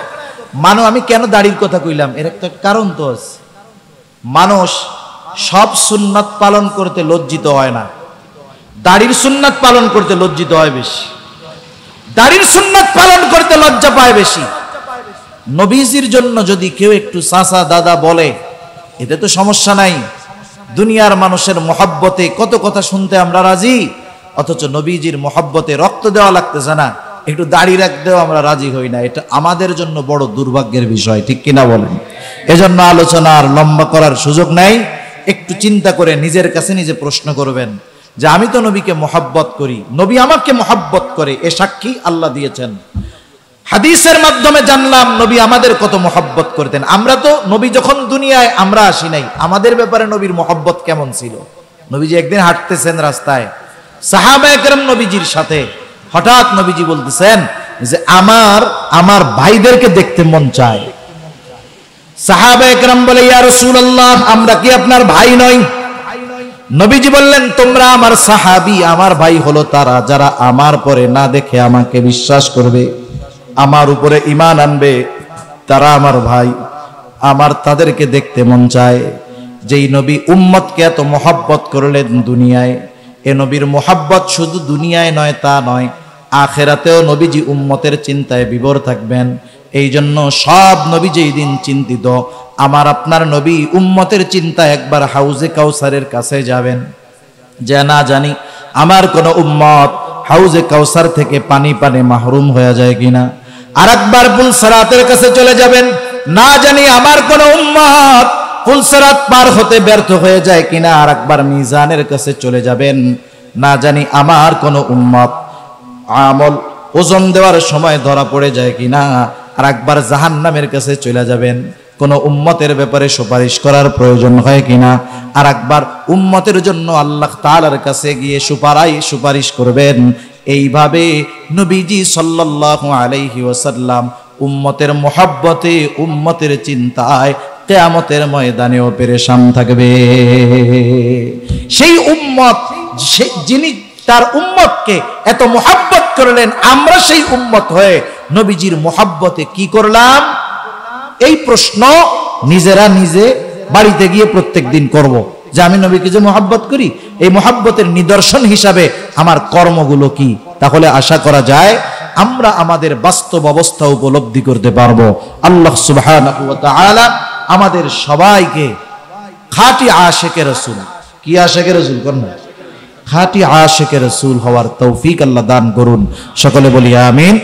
আমি কেন দাড়ির কথা কইলাম, এর একটা কারণ তো আছে। মানুষ সব সুন্নাত পালন করতে লজ্জিত হয় না, দাড়ির সুন্নাত পালন করতে লজ্জিত হয় বেশি, দাড়ির সুন্নাত পালন করতে লজ্জা পায় বেশি। নবীজির জন্য যদি কেউ একটু চাচা দাদা বলে, এতে তো সমস্যা নাই। দুনিয়ার মানুষের মহব্বতে কত কথা শুনতে আমরা রাজি, অথচ নবীজির মহব্বতে রক্ত দেওয়া লাগতেছে না, একটু দাড়ি রাখতেও আমরা রাজি হই না। এটা আমাদের জন্য বড় দুর্ভাগ্যের বিষয়, ঠিক কিনা বলেন? এজন্য আলোচনা আর লম্বা করার সুযোগ নাই। একটু চিন্তা করে নিজের কাছে নিজে প্রশ্ন করবেন যে আমি তো নবীকে মহব্বত করি, নবী আমাকে মহব্বত করে, এ সাক্ষী আল্লাহ দিয়েছেন। হাদিসের মাধ্যমে জানলাম নবী আমাদের কত মহব্বত করতেন। আমরা তো নবী যখন দুনিয়ায় আমরা আসি নাই, আমাদের ব্যাপারে নবীর মহব্বত কেমন ছিল? নবীজি একদিন হাঁটতেছেন রাস্তায়, সাহাবায়ে কেরাম নবীজির সাথে, হঠাৎ নবীজি বলতেছেন যে আমার ভাইদেরকে দেখতে মন চায়। সাহাবায়ে কেরাম বলে, ইয়া রাসূলুল্লাহ, আমরা কি আপনার ভাই নই? নবীজি বললেন, তোমরা আমার সাহাবী, আমার ভাই হলো তারা যারা আমার পরে না দেখে আমাকে বিশ্বাস করবে, আমার উপরে ঈমান আনবে, তারা আমার ভাই, আমার তাদেরকে দেখতে মন চায়। যেই নবী উম্মতকে এত মহব্বত করলেন দুনিয়ায়, এ নবীর মহব্বত শুধু দুনিয়ায় নয় তা নয়, আখেরাতেও নবীজি উম্মতের চিন্তায় বিভোর থাকবেন। এই জন্য সব নবী যেই দিন চিন্তিত, আমার আপনার নবী উম্মতের চিন্তায় একবার হাউজে কাউসারের কাছে যাবেন, যে না জানি আমার কোন উম্মত হাউজে কাউসার থেকে পানি মাহরুম হয়ে যায় কিনা। আর একবার পুলসরাতের কাছে চলে যাবেন, না জানি আমার কোন উম্মত পুলসরাত পার হতে ব্যর্থ হয়ে যায় কিনা। আর একবার মিজানের কাছে চলে যাবেন, না জানি আমার কোন উম্মত আমল ওজন দেওয়ার সময় ধরা পড়ে যায় কিনা। আর একবার জাহান্নামের কাছে চলে যাবেন, কোন উম্মতের ব্যাপারে সুপারিশ করার প্রয়োজন হয় কিনা। আর একবার উম্মতের জন্য আল্লাহ তাআলার কাছে গিয়ে সুপারিশ করবেন। এইভাবে নবীজি সাল্লাল্লাহু আলাইহি ওয়াসাল্লাম উম্মতের মহব্বতে, উম্মতের চিন্তায় কিয়ামতের ময়দানেও পেরেশান থাকবে। সেই উম্মত যিনি তার উম্মতকে এত মুহাব্বত করলেন, আমরা সেই উম্মত হয়ে নবীজির মুহাব্বতে কি করলাম? এই প্রশ্ন নিজেরা নিজে বাড়িতে গিয়ে প্রত্যেকদিন করব যে আমি নবীকে যে মুহাব্বত করি, এই মুহাব্বতের নিদর্শন হিসাবে আমার কর্মগুলো কি? তাহলে আশা করা যায় আমরা আমাদের বাস্তব অবস্থা উপলব্ধি করতে পারবো। আল্লাহ সুবহানাহু ওয়া তাআলা আমাদের সবাইকে খাঁটি আশিকে রাসূল, কি আশিকে রাসূল করুন, খাঁটি আশিকে রাসূল হওয়ার তৌফিক আল্লাহ দান করুন। সকলে বলি আমিন।